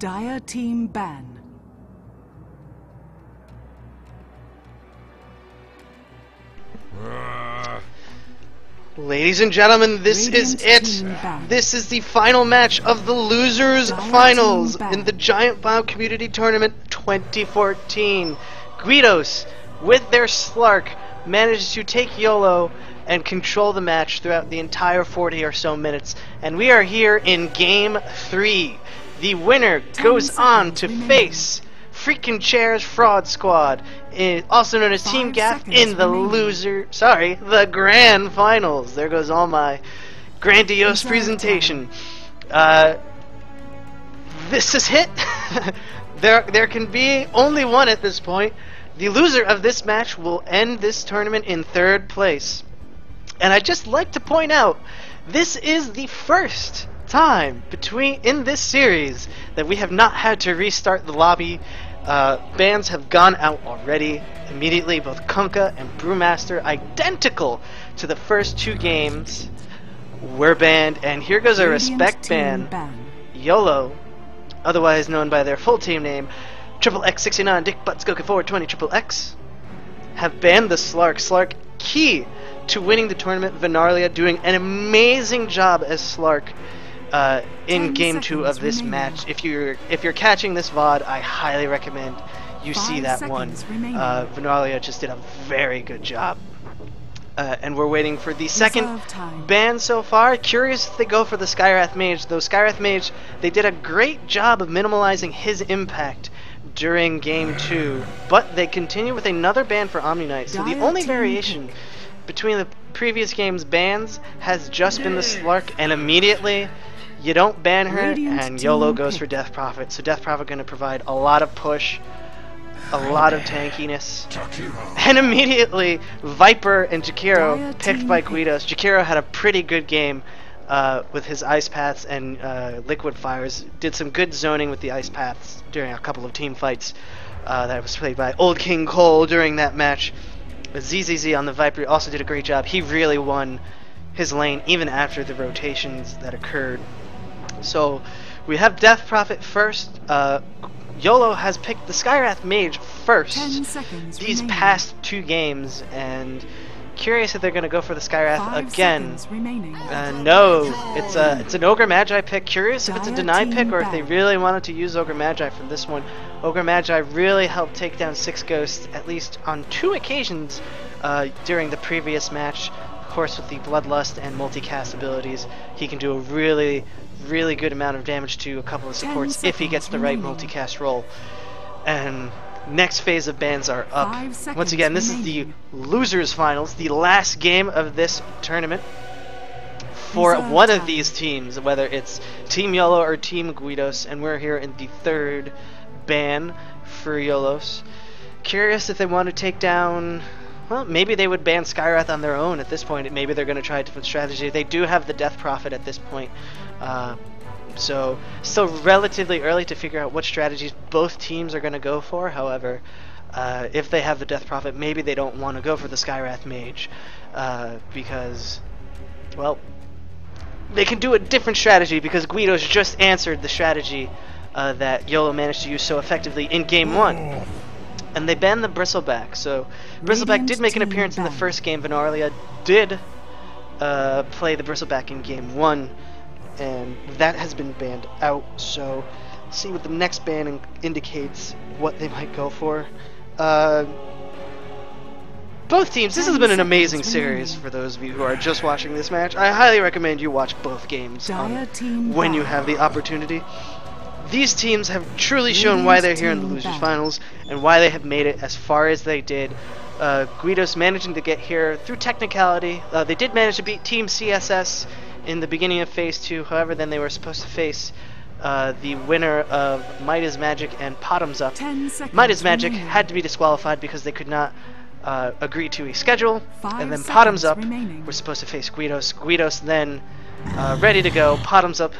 Dire team ban. Ladies and gentlemen, this is it. This is the final match of the Losers Finals in the Giantbomb Community Tournament 2014. Guidos, with their Slark, managed to take YOLO and control the match throughout the entire 40 or so minutes. And we are here in Game 3. The winner goes on to face Freaking Chairs Fraud Squad, also known as Team Gaff, in the Grand Finals. There goes all my grandiose presentation. This is it. There can be only one at this point. The loser of this match will end this tournament in 3rd place. And I'd just like to point out, this is the first time in this series that we have not had to restart the lobby. Bans have gone out already immediately. Both Kunkka and Brewmaster, identical to the first 2 games, were banned. And here goes a respect ban. YOLO, otherwise known by their full team name, XXX69, Dick Butts, Goku 420, XXX, have banned the Slark. Slark, key to winning the tournament. Venarlia doing an amazing job as Slark in Game 2 of this match. If you're catching this VOD, I highly recommend you see that one. Venarlia just did a very good job. And we're waiting for the second ban so far. Curious if they go for the Skywrath Mage, though Skywrath Mage, they did a great job of minimalizing his impact during Game 2, but they continue with another ban for Omni Knight. So the only variation between the previous game's bans has just been the Slark, and immediately you don't ban her, and YOLO goes for Death Prophet. So Death Prophet going to provide a lot of push, a lot of tankiness, and immediately Viper and Jakiro picked by Guidos. Jakiro had a pretty good game with his Ice Paths and Liquid Fires. Did some good zoning with the Ice Paths during a couple of team fights that was played by Old King Cole during that match. ZZZ on the Viper also did a great job. He really won his lane even after the rotations that occurred. So we have Death Prophet first. YOLO has picked the Skywrath Mage first these past 2 games, and curious if they're going to go for the Skywrath again. No, it's an Ogre Magi pick. Curious if it's a deny pick or if they really wanted to use Ogre Magi for this one. Ogre Magi really helped take down 6 Ghosts, at least on 2 occasions during the previous match. Of course, with the Bloodlust and multicast abilities, he can do a really good amount of damage to a couple of supports if he gets the right multicast roll. And next phase of bans are up. Once again, this is the Losers Finals, the last game of this tournament for one of these teams, whether it's Team YOLO or Team Guidos, and we're here in the 3rd ban for YOLOs. Curious if they want to take down... Well, maybe they would ban Skywrath on their own at this point. Maybe they're going to try a different strategy. They do have the Death Prophet at this point. So still relatively early to figure out what strategies both teams are going to go for. However, if they have the Death Prophet, maybe they don't want to go for the Skywrath Mage because, well, they can do a different strategy, because Guidos just answered the strategy that YOLO managed to use so effectively in Game 1. And they banned the Bristleback. So Bristleback did make an appearance in the first game. Venarlia did play the Bristleback in Game 1, and that has been banned out. So let's see what the next ban indicates, what they might go for. Both teams, this has been an amazing series for those of you who are just watching this match. I highly recommend you watch both games when you have the opportunity. These teams have truly shown why they're here in the Losers Finals and why they have made it as far as they did. Guidos managing to get here through technicality. They did manage to beat Team CSS in the beginning of Phase 2. However, then they were supposed to face the winner of Midas Magic and Pottoms Up. Midas Magic had to be disqualified because they could not agree to a schedule. And then Pottoms Up were supposed to face Guidos. Guidos then ready to go. Pottoms Up,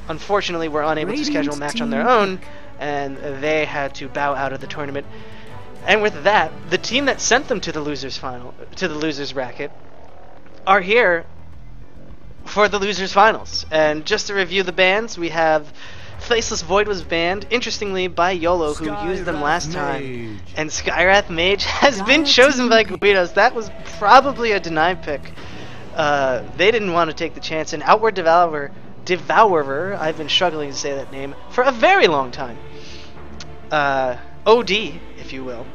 unfortunately, were unable to schedule a match on their own, and they had to bow out of the tournament. And with that, the team that sent them to the Losers Final, to the Losers Bracket, are here for the Losers Finals. And just to review the bans, we have Faceless Void was banned, interestingly, by YOLO, who used them last time. And Skywrath Mage has been chosen by GUIDOS. That was probably a deny pick. They didn't want to take the chance. And Outward Devourer, I've been struggling to say that name for a very long time. OD, if you will,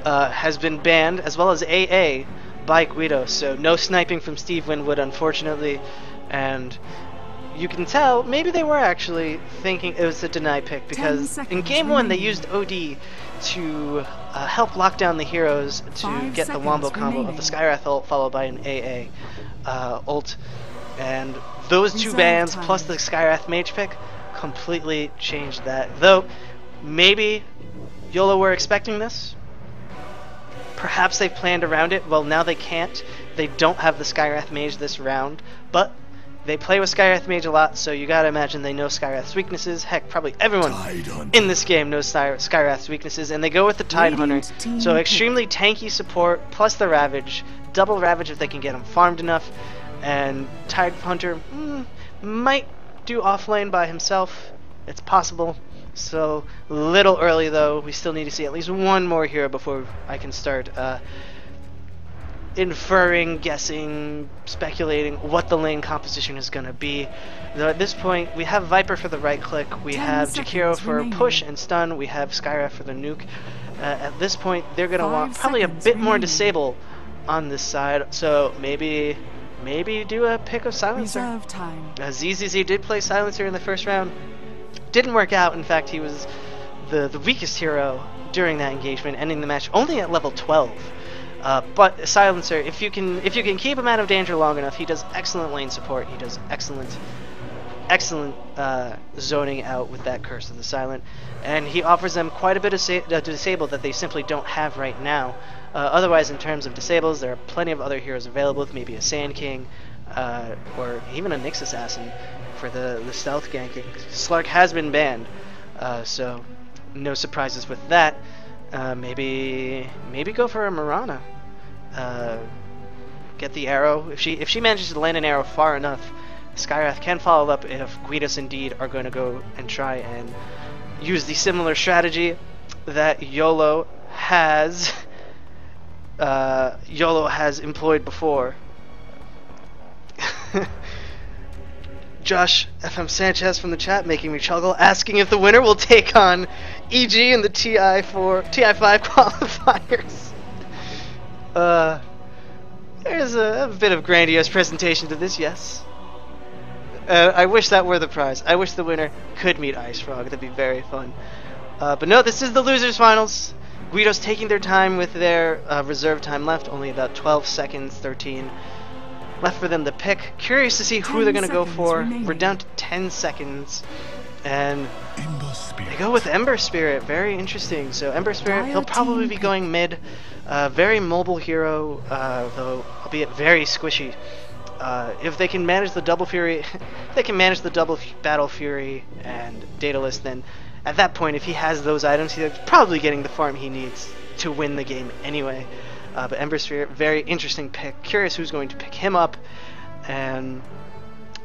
has been banned, as well as AA by GUIDOS. So no sniping from Steve Winwood, unfortunately. And you can tell, maybe they were actually thinking it was a deny pick, because in Game 1 they used OD to help lock down the heroes to get the wombo combo of the Skywrath ult followed by an AA ult. And those two bans plus the Skywrath Mage pick completely changed that. Though, maybe YOLO were expecting this. Perhaps they've planned around it. Well, now they can't. They don't have the Skywrath Mage this round, but they play with Skywrath Mage a lot, so you gotta imagine they know Skywrath's weaknesses. Heck, probably everyone in this game knows Skywrath's weaknesses, and they go with the Tidehunter. So extremely tanky support, plus the Ravage. Double Ravage if they can get him farmed enough. And Tidehunter might do offlane by himself. It's possible. So, little early though. We still need to see at least one more hero before I can start inferring, guessing, speculating what the lane composition is going to be. Though at this point, we have Viper for the right click, we have Jakiro for push and stun, we have Skywrath for the nuke. At this point, they're going to want probably a bit more disable on this side, so maybe do a pick of Silencer. ZZZ did play Silencer in the first round. Didn't work out. In fact, he was the weakest hero during that engagement, ending the match only at level 12. But Silencer, if you can keep him out of danger long enough, he does excellent lane support. He does excellent zoning out with that Curse of the Silent, and he offers them quite a bit of disable that they simply don't have right now. Otherwise, in terms of disables, there are plenty of other heroes available, with maybe a Sand King, or even a Nyx Assassin for the stealth ganking. Slark has been banned, so no surprises with that. Maybe go for a Mirana. Get the arrow. If she manages to land an arrow far enough, Skywrath can follow up if GUIDOS indeed are going to go and try and use the similar strategy that YOLO has employed before. Josh FM Sanchez from the chat making me chuckle, asking if the winner will take on EG in the TI5 qualifiers. There's a bit of grandiose presentation to this, yes. I wish that were the prize. I wish the winner could meet Ice Frog. That'd be very fun. But no, this is the losers finals. GUIDOS taking their time with their reserve time left, only about 12 seconds, 13 left for them to pick. Curious to see who they're going to go for. Remaining. We're down to 10 seconds. And they go with Ember Spirit. Very interesting. So Ember Spirit, he'll probably be going mid. Very mobile hero, though albeit very squishy. If they can manage the double Fury, they can manage the double Battle Fury and Daedalus, then at that point, if he has those items, he's probably getting the farm he needs to win the game anyway. But Ember Spirit, very interesting pick. Curious who's going to pick him up. And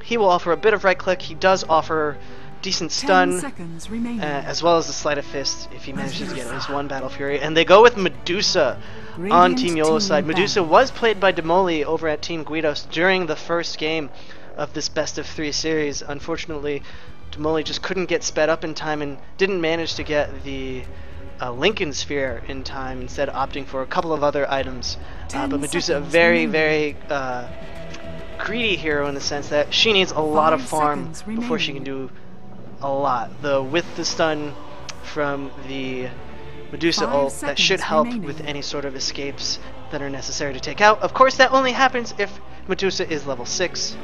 he will offer a bit of right click. He does offer decent stun, as well as the Sleight of Fist if he manages to get at least one Battle Fury. And they go with Medusa on Team YOLO's side. Medusa was played by Demoli over at Team GUIDOS during the first game of this best of 3 series. Unfortunately, Demoli just couldn't get sped up in time and didn't manage to get the Lincoln Sphere in time, instead opting for a couple of other items. But Medusa, a very, very greedy hero in the sense that she needs a lot of farm before she can do a lot. Though with the stun from the Medusa ult, that should help with any sort of escapes that are necessary to take out. Of course, that only happens if Medusa is level 6.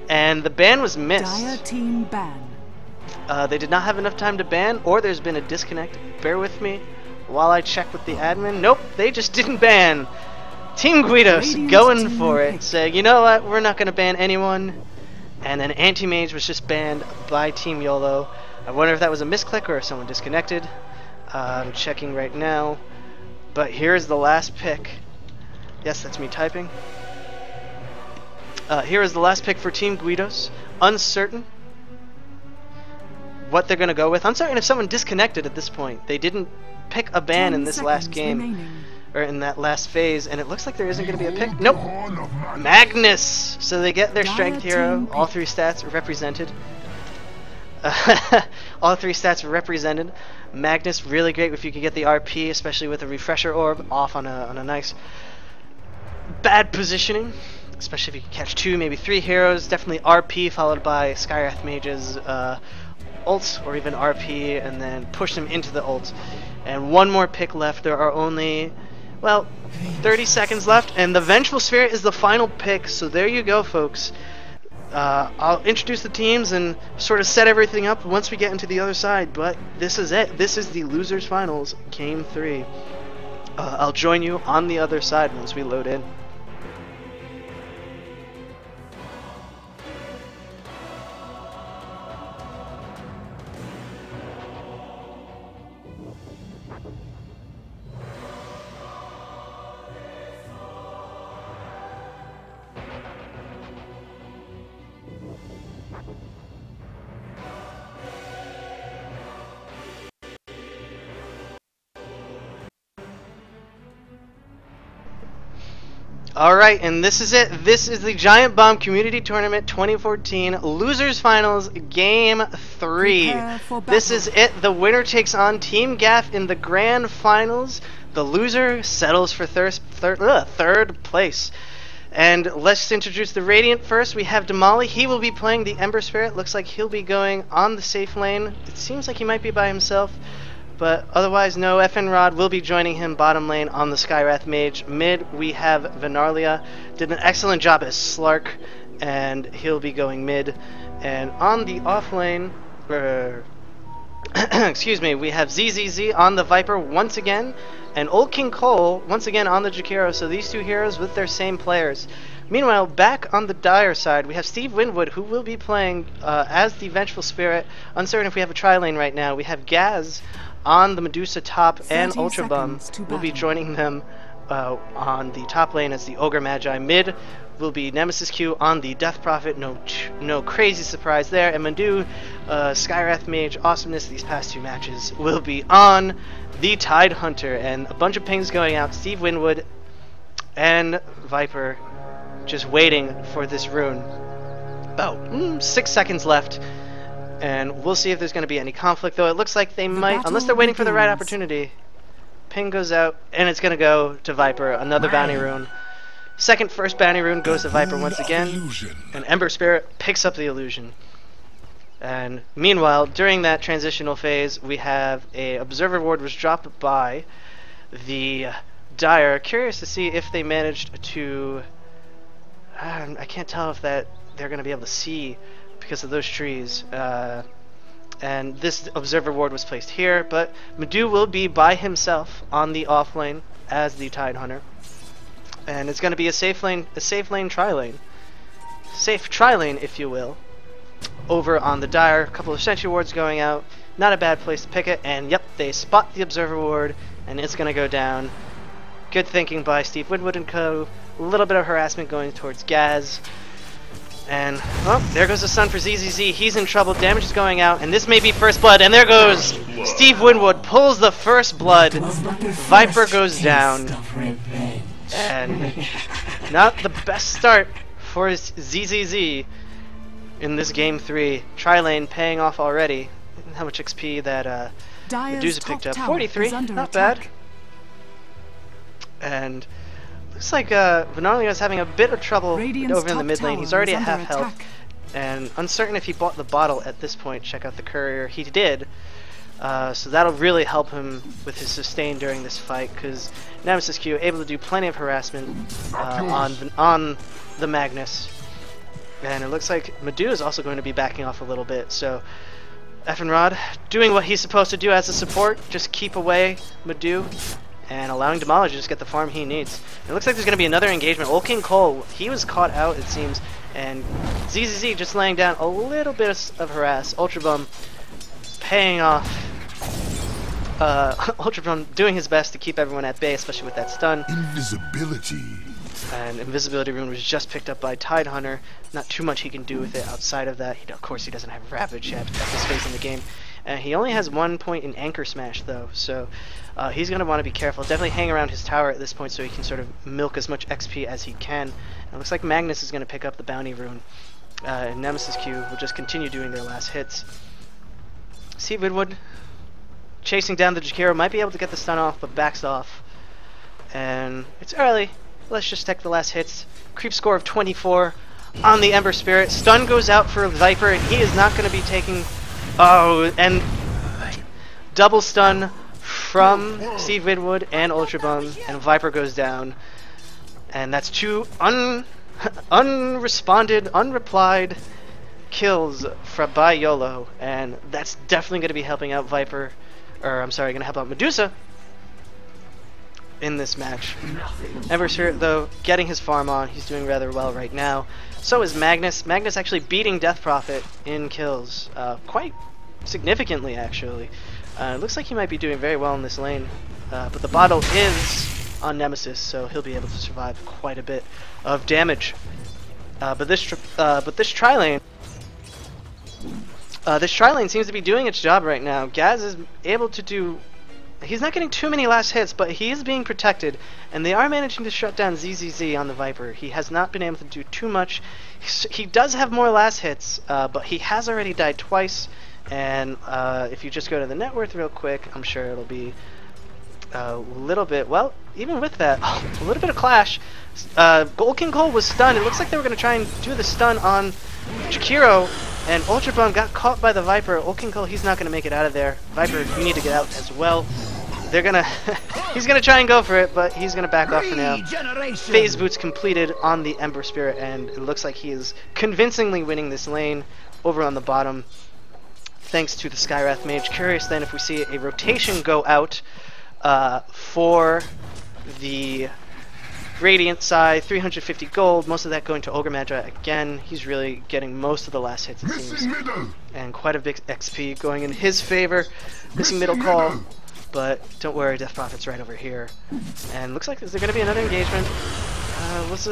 And the ban was missed. Team ban. They did not have enough time to ban, or there's been a disconnect. Bear with me while I check with the admin. Nope, they just didn't ban. Team GUIDOS going for it, saying, you know what, we're not going to ban anyone. And then Anti-Mage was just banned by Team YOLO. I wonder if that was a misclick or if someone disconnected. I'm checking right now. But here's the last pick. Yes, that's me typing. Here is the last pick for Team GUIDOS. Uncertain. what they're going to go with. Uncertain if someone disconnected at this point. They didn't pick a ban in this last game. Remaining. Or in that last phase, and it looks like there isn't going to be a pick. Nope! Magnus! So they get their strength hero. All three stats represented. All three stats represented. Magnus, really great if you could get the RP, especially with a refresher orb off on a nice bad positioning. Especially if you can catch 2, maybe 3 heroes. Definitely RP followed by Skywrath Mage's ult, or even RP, and then push them into the ult. And one more pick left. There are only, well, 30 seconds left, and the Vengeful Spirit is the final pick, so there you go, folks. I'll introduce the teams and sort of set everything up once we get into the other side, but this is it. This is the Losers Finals, Game 3. I'll join you on the other side once we load in. Alright, and this is it. This is the Giantbomb Community Tournament 2014 Losers Finals Game 3. This is it. The winner takes on Team Gaff in the Grand Finals. The loser settles for third place. And let's introduce the Radiant first. We have Damali. He will be playing the Ember Spirit. Looks like he'll be going on the safe lane. It seems like he might be by himself. But otherwise, no, FN Rod will be joining him bottom lane on the Skywrath Mage. Mid, we have Venarlia. Did an excellent job as Slark, and he'll be going mid. And on the off lane, excuse me, we have ZZZ on the Viper once again, and Old King Cole once again on the Jakiro. So these two heroes with their same players. Meanwhile, back on the Dire side, we have Steve Winwood, who will be playing as the Vengeful Spirit. Uncertain if we have a tri-lane right now. We have Gaz on the Medusa top, and Ultra Bum will be joining them on the top lane as the Ogre Magi. Mid will be Nemesis Q on the Death Prophet. No crazy surprise there. And Mandu, Skywrath Mage awesomeness these past 2 matches, will be on the Tide Hunter. And a bunch of pings going out. Steve Winwood and Viper just waiting for this rune. About 6 seconds left. And we'll see if there's going to be any conflict, though it looks like they might, unless they're waiting for the right opportunity. Ping goes out, and it's going to go to Viper, another bounty rune. First bounty rune goes to Viper once again, and Ember Spirit picks up the illusion. And meanwhile, during that transitional phase, we have a Observer Ward was dropped by the Dire. Curious to see if they managed to... I can't tell if that they're going to be able to see because of those trees, and this Observer Ward was placed here, but Medu will be by himself on the off lane as the Tide Hunter, and it's going to be a safe tri-lane, if you will, over on the Dire. A couple of Sentry Wards going out, not a bad place to pick it, and yep, they spot the Observer Ward, and it's going to go down. Good thinking by Steve Winwood and co. A little bit of harassment going towards Gaz. And, well, there goes the sun for ZZZ. He's in trouble. Damage is going out. And this may be first blood. And there goes Steve Winwood. Pulls the first blood. Viper goes down. And not the best start for ZZZ in this game 3. Tri-lane paying off already. How much XP that Medusa picked up. 43. Not bad. And... looks like Venarlia is having a bit of trouble over in the mid lane. He's already at half health. And uncertain if he bought the bottle at this point. Check out the courier. He did. So that'll really help him with his sustain during this fight, because Nemesis Q able to do plenty of harassment on the Magnus. And it looks like Medu is also going to be backing off a little bit. So FN Rod doing what he's supposed to do as a support. Just keep away Medu, and allowing Damali to just get the farm he needs. It looks like there's going to be another engagement. Old King Cole, he was caught out, it seems, and ZZZ just laying down a little bit of harass. Ultra Bum paying off. Ultra Bum doing his best to keep everyone at bay, especially with that stun. Invisibility. And Invisibility Rune was just picked up by Tidehunter. Not too much he can do with it outside of that. Of course, he doesn't have Ravage yet at this phase in the game. And he only has 1 point in Anchor Smash, though, so he's going to want to be careful. Definitely hang around his tower at this point so he can sort of milk as much XP as he can. And it looks like Magnus is going to pick up the Bounty Rune. And Nemesis Q will just continue doing their last hits. See Widwood chasing down the Jakiro. Might be able to get the stun off, but backs off. And it's early. Let's just take the last hits. Creep score of 24 on the Ember Spirit. Stun goes out for Viper, and he is not going to be taking... Oh, and double stun from Steve Widwood and Ultra Bomb, and Viper goes down. And that's 2 unreplied kills by YOLO, and that's definitely going to be helping out Viper, or I'm sorry, going to help out Medusa in this match. Ember Spirit, though, getting his farm on. He's doing rather well right now. So is Magnus. Magnus actually beating Death Prophet in kills, quite significantly, actually. It looks like he might be doing very well in this lane, but the bottle is on Nemesis, so he'll be able to survive quite a bit of damage. But this tri-lane seems to be doing its job right now. Gaz is able to do... He's not getting too many last hits, but he is being protected, and they are managing to shut down ZZZ on the Viper. He has not been able to do too much. He does have more last hits, but he has already died twice, and if you just go to the net worth real quick, I'm sure it'll be a little bit, well, even with that, a little bit of clash. Gold King Cole was stunned. It looks like they were going to try and do the stun on Jakiro, and Ultra Bomb got caught by the Viper. Gold King Cole, he's not going to make it out of there. Viper, you need to get out as well. They're gonna he's gonna try and go for it, but he's gonna back off for now. Phase boots completed on the Ember Spirit, and it looks like he is convincingly winning this lane over on the bottom, thanks to the Skywrath Mage. Curious then if we see a rotation go out for the Radiant side, 350 gold, most of that going to Ogre Magi again. He's really getting most of the last hits, it seems, and quite a big XP going in his favor. Missing middle call. But don't worry, Death Prophet's right over here. And looks like is there going to be another engagement? Was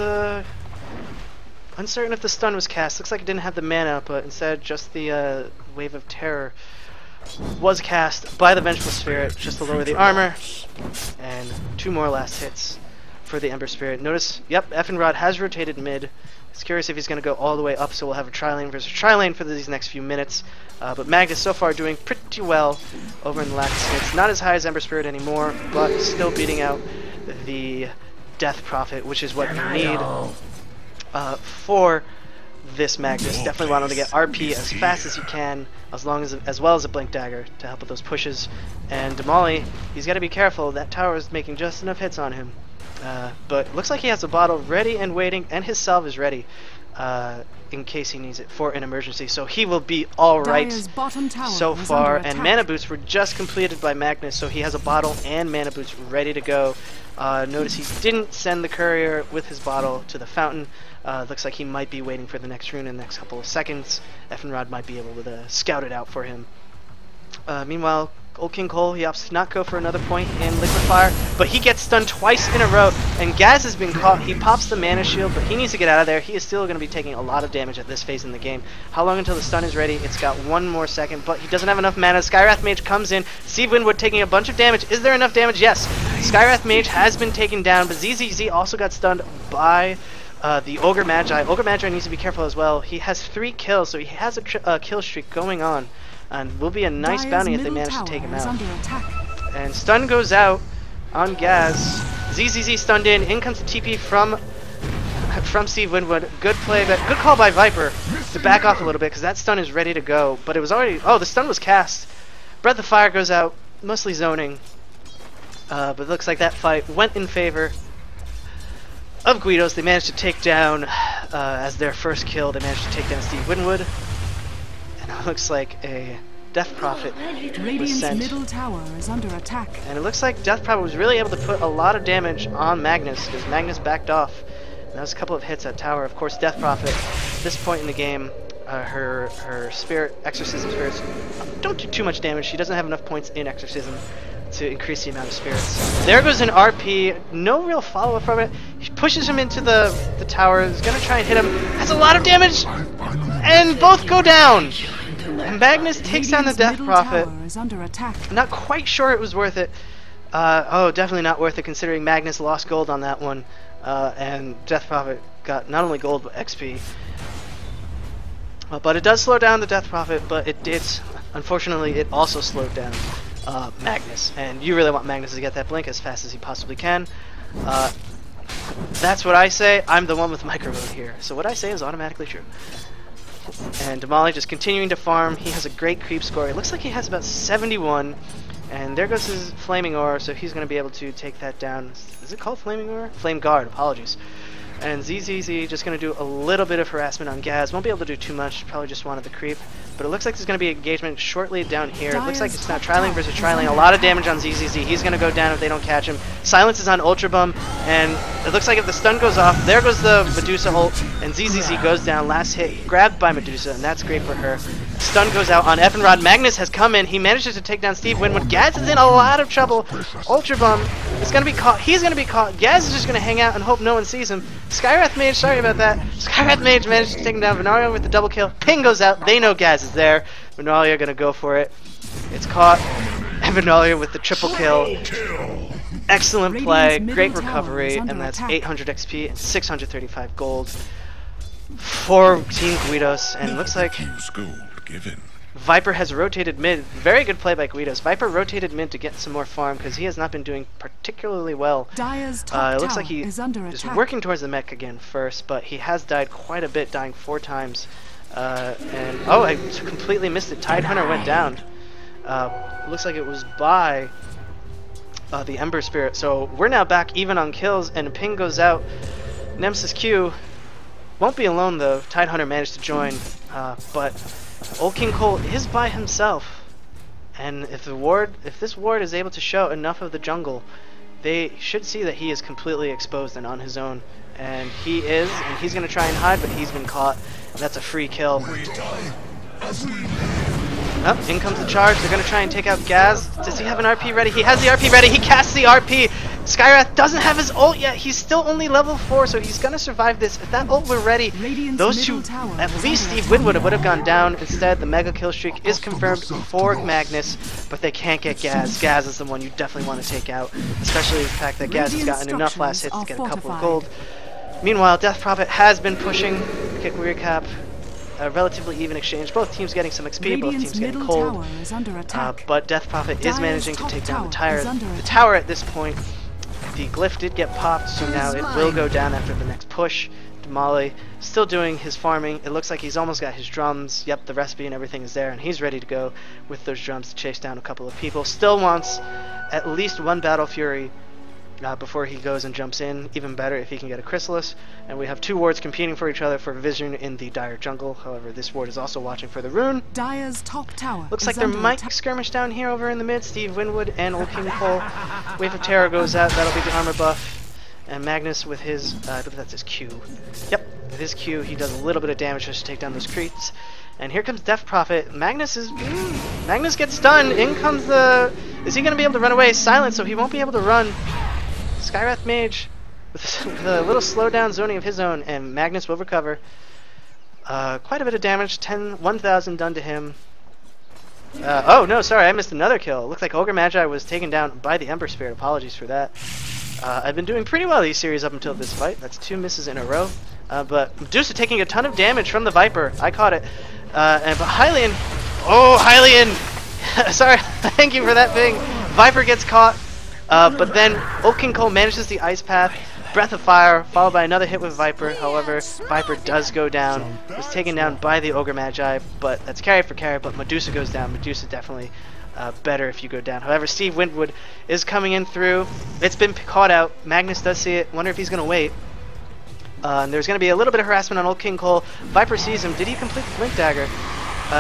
uncertain if the stun was cast. Looks like it didn't have the mana, but instead just the Wave of Terror was cast by the Vengeful Spirit just to lower the armor. And 2 more last hits for the Ember Spirit. Notice, yep, Effenrod has rotated mid. It's curious if he's going to go all the way up, so we'll have a tri-lane versus tri-lane for these next few minutes. But Magnus so far doing pretty well over in the last hits. Not as high as Ember Spirit anymore, but still beating out the Death Prophet, which is what you need for this Magnus. Definitely want him to get RP as fast as you can, as well as a Blink Dagger to help with those pushes. And Damali, he's got to be careful. That tower is making just enough hits on him. But looks like he has a bottle ready and waiting, and his salve is ready in case he needs it for an emergency. So he will be alright so far. And Mana Boots were just completed by Magnus, so he has a bottle and Mana Boots ready to go. Notice he didn't send the courier with his bottle to the fountain. Looks like he might be waiting for the next rune in the next couple of seconds. Effenrod might be able to scout it out for him. Meanwhile, Old King Cole, he opts to not go for another point in Liquid Fire, but he gets stunned twice in a row, and Gaz has been caught. He pops the Mana Shield, but he needs to get out of there. He is still going to be taking a lot of damage at this phase in the game. How long until the stun is ready? It's got 1 more second, but he doesn't have enough mana. Skywrath Mage comes in. Steve Winwood taking a bunch of damage. Is there enough damage? Yes. Skywrath Mage has been taken down, but ZZZ also got stunned by the Ogre Magi. Ogre Magi needs to be careful as well. He has 3 kills, so he has a kill streak going on. And will be a nice bounty if they manage to take him out. And stun goes out on Gaz. ZZZ stunned in. In comes the TP from Steve Winwood. Good play, but good call by Viper to back off a little bit because that stun is ready to go. But it was already... Oh, the stun was cast. Breath of Fire goes out. Mostly zoning. But it looks like that fight went in favor of Guidos. They managed to take down, as their first kill, they managed to take down Steve Winwood. It looks like a Death Prophet was sent. Middle tower is under attack. And it looks like Death Prophet was really able to put a lot of damage on Magnus because Magnus backed off. And that was a couple of hits at tower. Of course, Death Prophet, at this point in the game, her spirit, exorcism spirits don't do too much damage. She doesn't have enough points in exorcism to increase the amount of spirits. There goes an RP, no real follow-up from it. He pushes him into the tower, is gonna try and hit him, has a lot of damage, and both go down! And Magnus takes down the Death Prophet. I'm not quite sure it was worth it. Oh, definitely not worth it considering Magnus lost gold on that one. And Death Prophet got not only gold but XP. But it does slow down the Death Prophet, but it did, unfortunately, it also slowed down Magnus. And you really want Magnus to get that blink as fast as he possibly can. That's what I say. I'm the one with microvote here. So what I say is automatically true. And Damali just continuing to farm. He has a great creep score. It looks like he has about 71. And there goes his Flaming Ore, so he's going to be able to take that down. Is it called Flaming Ore? Flame Guard, apologies. And ZZZ just going to do a little bit of harassment on Gaz. Won't be able to do too much, probably just wanted the creep. But it looks like there's going to be engagement shortly down here. It looks like it's now Triling versus Triling. A lot of damage on ZZZ. He's going to go down if they don't catch him. Silence is on Ultra Bomb, and it looks like if the stun goes off, there goes the Medusa ult, and ZZZ goes down. Last hit grabbed by Medusa, and that's great for her. Stun goes out on Effenrod. Magnus has come in. He manages to take down Steve Winwood. Gaz is in a lot of trouble. Ultra Bomb is going to be caught. He's going to be caught. Gaz is just going to hang out and hope no one sees him. Skywrath Mage, sorry about that. Skywrath Mage managed to take him down. Venario with the double kill. Ping goes out. They know Gaz is there. Venalia going to go for it. It's caught. And Venalia with the triple kill. Excellent play. Great recovery. And that's 800 XP and 635 gold for Team Guidos. And looks like Viper has rotated mid. Very good play by Guidos. Viper rotated mid to get some more farm because he has not been doing particularly well. It looks like he is working towards the mech again first, but he has died quite a bit, dying 4 times. And oh, I completely missed it. Tidehunter went down. Looks like it was by the Ember Spirit. So we're now back even on kills, and ping goes out. Nemesis Q won't be alone though. Tidehunter managed to join, but Old King Cole is by himself, and if this ward is able to show enough of the jungle, they should see that he is completely exposed and on his own. And he is, and he's going to try and hide, but he's been caught. And that's a free kill. Oh, in comes the charge. They're going to try and take out Gaz. Does he have an RP ready? He has the RP ready. He casts the RP. Skywrath doesn't have his ult yet. He's still only level 4, so he's going to survive this. If that ult were ready, those two, at least Steve Winwood would have gone down. Instead, the mega kill streak is confirmed for Magnus, but they can't get Gaz. Gaz is the one you definitely want to take out, especially the fact that Gaz has gotten enough last hits to get a couple of gold. Meanwhile, Death Prophet has been pushing. Quick recap. A relatively even exchange. Both teams getting some XP, both teams getting cold. But Death Prophet is managing to take down the tower at this point. The glyph did get popped, so now it will go down after the next push. Damali still doing his farming. It looks like he's almost got his drums. Yep, the recipe and everything is there, and he's ready to go with those drums to chase down a couple of people. Still wants at least one Battle Fury before he goes and jumps in. Even better if he can get a Chrysalis. And we have 2 wards competing for each other for vision in the Dire jungle. However, this ward is also watching for the rune. Dire's top tower looks like there might skirmish down here over in the mid. Steve Winwood and Old King Cole. Wave of Terror goes out. That'll be the armor buff. And Magnus with his, I believe that's his Q. Yep, with his Q, he does a little bit of damage just to take down those creeps. And here comes Death Prophet. Magnus gets stunned. In comes the... Is he going to be able to run away? Silent, so he won't be able to run. Skywrath Mage with a little slowdown zoning of his own, and Magnus will recover. Quite a bit of damage, 1,000 done to him. Oh no, sorry, I missed another kill. Looked like Ogre Magi was taken down by the Ember Spirit. Apologies for that. I've been doing pretty well these series up until this fight. That's 2 misses in a row. But Medusa taking a ton of damage from the Viper. I caught it. But Hylian... Oh, Hylian! Sorry, thank you for that thing. Viper gets caught. But then Old King Cole manages the Ice Path, Breath of Fire, followed by another hit with Viper. However, Viper does go down, was taken down by the Ogre Magi, but that's carry for carry, but Medusa goes down. Medusa definitely better if you go down. However, Steve Winwood is coming in through. It's been caught out. Magnus does see it. Wonder if he's going to wait. And there's going to be a little bit of harassment on Old King Cole. Viper sees him. Did he complete the Blink Dagger?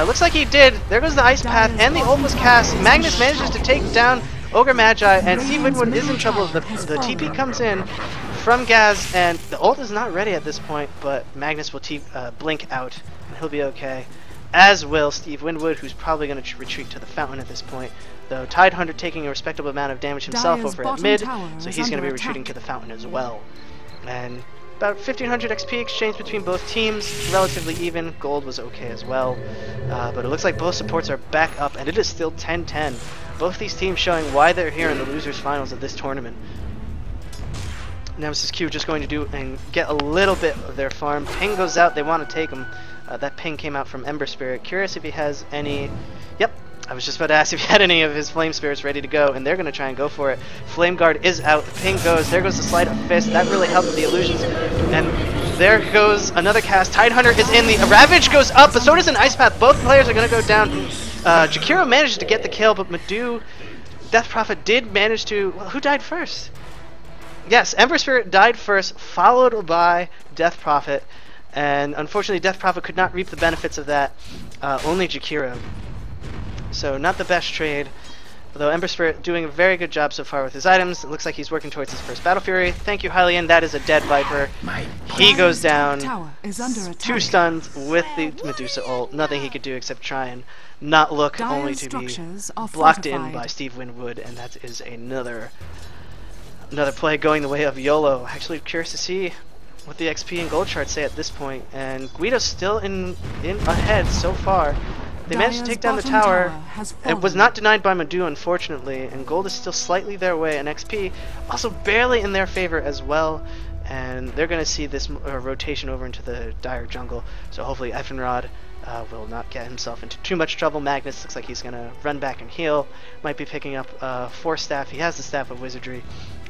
Looks like he did. There goes the Ice Path, and the ult was cast. Magnus manages to take down Ogre Magi, and Steve Winwood is in trouble. The TP comes in from Gaz, and the ult is not ready at this point, but Magnus will blink out, and he'll be okay. as will Steve Winwood, who's probably going to retreat to the fountain at this point. Though Tidehunter taking a respectable amount of damage himself Dire's over at bottom mid, tower so is he's going to be under retreating attack. to the fountain as well. And about 1500 XP exchange between both teams, relatively even. Gold was okay as well, but it looks like both supports are back up, and it is still 10-10. Both these teams showing why they're here in the losers finals of this tournament. Nemesis Q just going to do and get a little bit of their farm. Ping goes out, they want to take him. That ping came out from Ember Spirit. Curious if he has any... Yep, I was just about to ask if he had any of his Flame Spirits ready to go, and they're going to try and go for it. Flame Guard is out, the ping goes, there goes the Sleight of Fist. That really helped with the illusions. And there goes another cast. Tidehunter is in, the Ravage goes up, but so does an Ice Path. Both players are going to go down. Jakiro managed to get the kill, but Madu, Death Prophet did manage to... Well, who died first? Yes, Ember Spirit died first, followed by Death Prophet. And unfortunately, Death Prophet could not reap the benefits of that. Only Jakiro. So not the best trade. Although Ember Spirit doing a very good job so far with his items. It looks like he's working towards his first Battle Fury. Thank you, Hylian. That is a dead Viper. He goes down. Tower is under attack. 2 stuns with the Medusa ult. Nothing he could do except try and not look, Dire's only to be structures are blocked in fortified. by Steve Winwood. And that is another play going the way of YOLO. Actually curious to see what the XP and gold charts say at this point. And Guido's still in ahead so far. They managed to Dire's take down the bottom tower. has It was fallen. not denied by Madu, unfortunately, and gold is still slightly their way, and XP also barely in their favor as well. And they're going to see this rotation over into the Dire jungle. So hopefully Eifenrod will not get himself into too much trouble. Magnus looks like he's going to run back and heal. Might be picking up 4 staff. He has the Staff of Wizardry.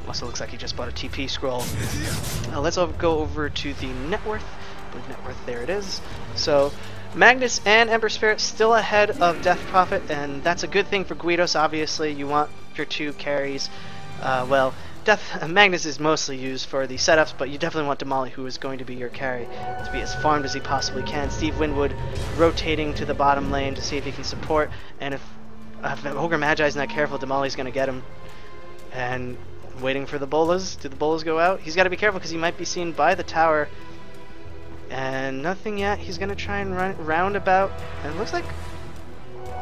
Also looks like he just bought a TP scroll. Let's go over to the net worth. I believe net worth, there it is. So Magnus and Ember Spirit still ahead of Death Prophet, and that's a good thing for Guidos. Obviously, you want your 2 carries. Well, Magnus is mostly used for the setups, but you definitely want Damali, who is going to be your carry, to be as farmed as he possibly can. Steve Winwood rotating to the bottom lane to see if he can support, and if Ogre Magi is not careful, Damali's going to get him. And waiting for the bolas. Did the bolas go out? He's got to be careful because he might be seen by the tower. And nothing yet. He's going to try and run roundabout. And it looks like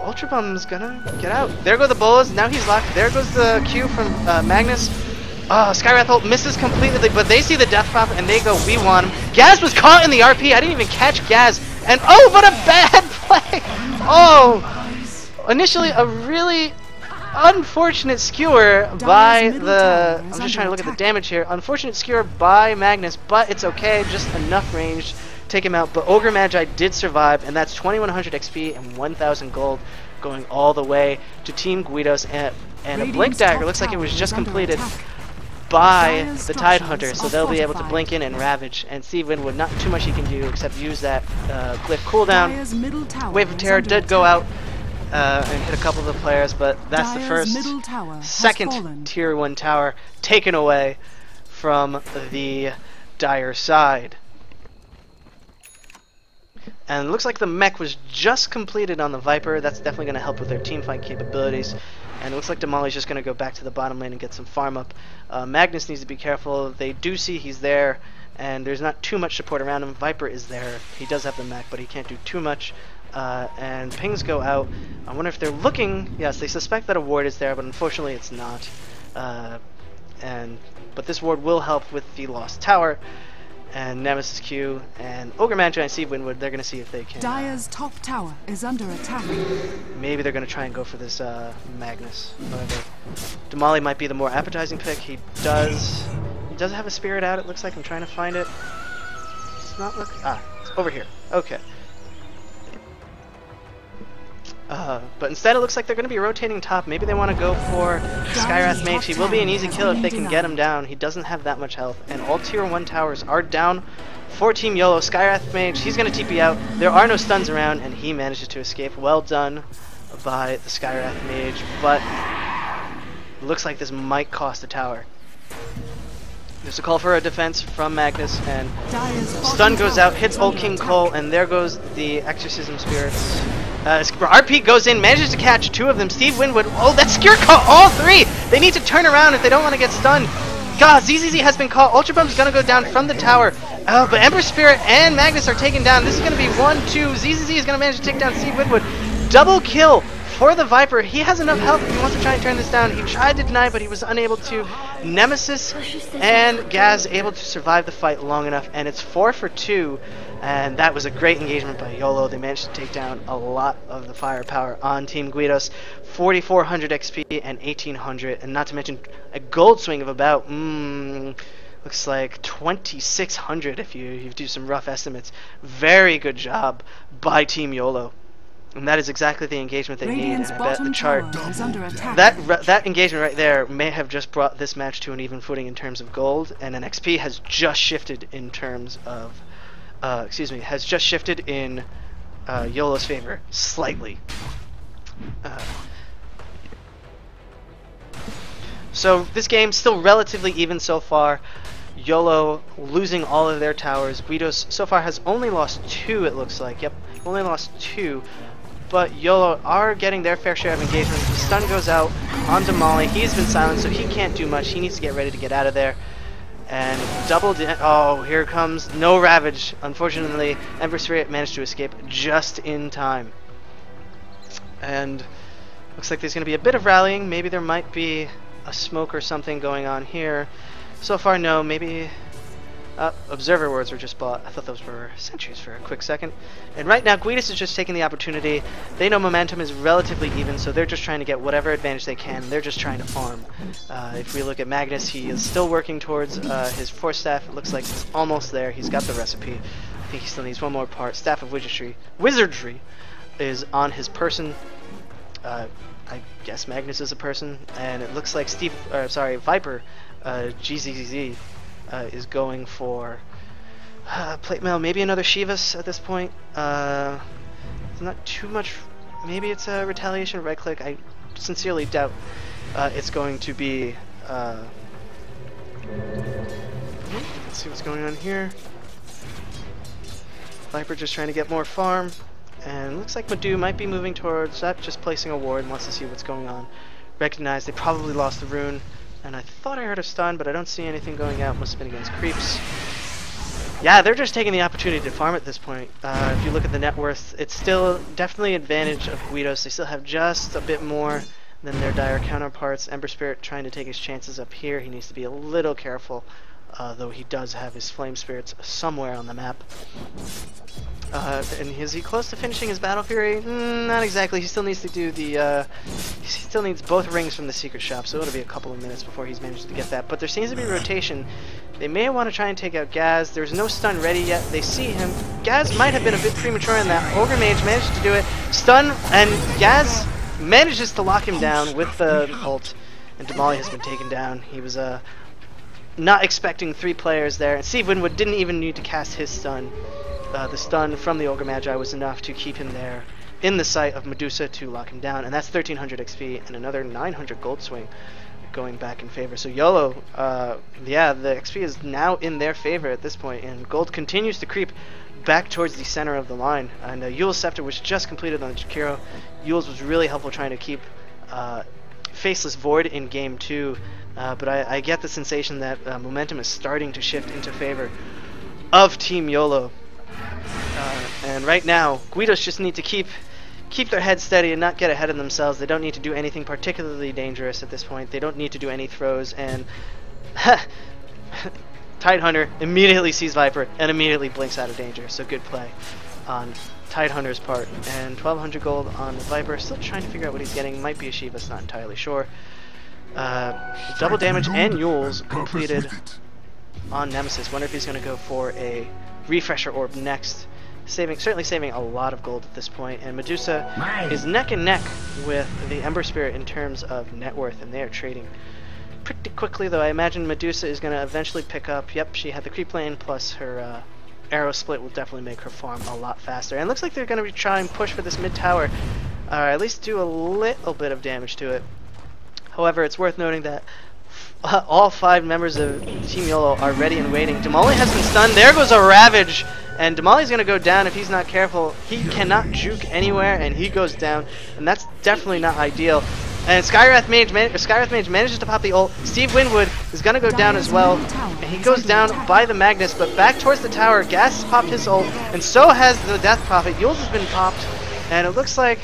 Ultra Bum's going to get out. There go the bolas. Now he's locked. There goes the Q from Magnus. Oh, Skywrath ult misses completely, but they see the Death Prophet and they go, we want him. Gaz was caught in the RP. I didn't even catch Gaz. And oh, what a bad play. Oh, initially a really unfortunate skewer by the... I'm just trying to look at the damage here. Unfortunate skewer by Magnus, but it's okay. Just enough range to take him out. But Ogre Magi did survive, and that's 2100 XP and 1000 gold going all the way to Team Guidos. And a Blink Dagger looks like it was just completed by the Tidehunter, so they'll be able to blink in and ravage. And Steve Winwood, not too much he can do except use that Glyph cooldown. Wave of Terror did go out and hit a couple of the players, but that's the second tier 1 tower taken away from the Dire side. And it looks like the mech was just completed on the Viper. That's definitely going to help with their teamfight capabilities. And it looks like Damali's just going to go back to the bottom lane and get some farm up. Magnus needs to be careful. They do see he's there, and there's not too much support around him. Viper is there. He does have the mech, but he can't do too much. And pings go out. I wonder if they're looking. Yes, they suspect that a ward is there, but unfortunately it's not. But this ward will help with the lost tower. And Nemesis Q and Ogre Magi and Steve Winwood, they're going to see if they can... Dire's top tower is under attack. Maybe they're going to try and go for this Magnus. However, Damali might be the more appetizing pick. He does have a spirit out, it looks like. I'm trying to find it. It's not look... Ah, it's over here. Okay. But instead it looks like they're going to be rotating top. Maybe they want to go for Skywrath Mage. He will be an easy kill if they can get him down. He doesn't have that much health. And all tier 1 towers are down for Team YOLO. Skywrath Mage, he's going to TP out. There are no stuns around, and he manages to escape. Well done by the Skywrath Mage. But it looks like this might cost a tower. There's a call for a defense from Magnus, and stun goes out, hits Old King Cole, and there goes the Exorcism Spirits. RP goes in, manages to catch 2 of them. Steve Winwood, oh, that Skewer caught all 3! They need to turn around if they don't want to get stunned. God, ZZZ has been caught. Ultra Bump is going to go down from the tower. But Ember Spirit and Magnus are taken down. This is going to be 1-2. ZZZ is going to manage to take down Steve Winwood. Double kill for the Viper. He has enough health if he wants to try and turn this down. He tried to deny, but he was unable to. Nemesis and Gaz able to survive the fight long enough, and it's 4 for 2. And that was a great engagement by YOLO. They managed to take down a lot of the firepower on Team Guidos. 4,400 XP and 1,800, and not to mention a gold swing of about, looks like 2,600 if you do some rough estimates. Very good job by Team YOLO. And that is exactly the engagement they need. And I bet the chart, that engagement right there may have just brought this match to an even footing in terms of gold, and an XP has just shifted in terms of, has just shifted in YOLO's favor slightly. So this game's still relatively even so far. YOLO losing all of their towers. Guidos so far has only lost 2, it looks like. Yep, only lost 2. But YOLO are getting their fair share of engagement. The stun goes out on Damali. He's been silent, so he can't do much. He needs to get ready to get out of there. And oh, here comes no Ravage. Unfortunately, Ember Spirit managed to escape just in time. And looks like there's going to be a bit of rallying. Maybe there might be a smoke or something going on here. So far, no. Maybe Observer wards were just bought. I thought those were sentries for a quick second. And right now, Guidos is just taking the opportunity. They know momentum is relatively even, so they're just trying to get whatever advantage they can. They're just trying to farm. If we look at Magnus, he is still working towards his Force Staff. It looks like it's almost there. He's got the recipe. I think he still needs one more part. Staff of Wizardry is on his person. I guess Magnus is a person, and it looks like Viper, GZZ, is going for plate mail, maybe another Shivas at this point. It's not too much. Maybe it's a retaliation right click. I sincerely doubt it's going to be. Let's see what's going on here. Viper just trying to get more farm. And looks like Madu might be moving towards that, just placing a ward and wants to see what's going on. Recognize they probably lost the rune, and I thought I heard a stun, but I don't see anything going out. Must have been against creeps. Yeah, they're just taking the opportunity to farm at this point. If you look at the net worth, it's still definitely advantage of Guidos. They still have just a bit more than their dire counterparts. Ember Spirit trying to take his chances up here. He needs to be a little careful, though he does have his Flame Spirits somewhere on the map. And is he close to finishing his Battle Fury? Not exactly. He still needs to do the. He still needs both rings from the secret shop, so it'll be a couple of minutes before he's managed to get that. But there seems to be rotation. They may want to try and take out Gaz. There's no stun ready yet. They see him. Gaz might have been a bit premature in that. Ogre Mage managed to do it. Stun, and Gaz manages to lock him down with the ult. And Damali has been taken down. He was not expecting 3 players there. And Steve Winwood didn't even need to cast his stun. The stun from the Ogre Magi was enough to keep him there in the sight of Medusa to lock him down, and that's 1,300 XP and another 900 gold swing going back in favor. So YOLO, yeah, the XP is now in their favor at this point, and gold continues to creep back towards the center of the line. And Yule's Scepter was just completed on the Jakiro. Yule's was really helpful trying to keep Faceless Void in game 2, but I get the sensation that momentum is starting to shift into favor of Team YOLO. And right now, Guidos just need to keep their heads steady and not get ahead of themselves. They don't need to do anything particularly dangerous at this point. They don't need to do any throws, and Tidehunter immediately sees Viper and immediately blinks out of danger. So good play on Tidehunter's part. And 1,200 gold on Viper. Still trying to figure out what he's getting. Might be a Shiva's, not entirely sure. Double damage and Yules completed on Nemesis. Wonder if he's going to go for a refresher orb next. Certainly saving a lot of gold at this point, and Medusa is neck and neck with the Ember Spirit in terms of net worth, and they are trading pretty quickly, though I imagine Medusa is going to eventually pick up. Yep, she had the creep lane, plus her arrow split will definitely make her farm a lot faster. And it looks like they're going to be trying to push for this mid tower, or at least do a little bit of damage to it. However, it's worth noting that all 5 members of Team YOLO are ready and waiting. Damali has been stunned. There goes a Ravage. And Damali's going to go down if he's not careful. He cannot juke anywhere, and he goes down. And that's definitely not ideal. And Skywrath Mage manages to pop the ult. Steve Winwood is going to go down as well. And he goes down by the Magnus, but back towards the tower. Gas has popped his ult, and so has the Death Prophet. Yules has been popped, and it looks like...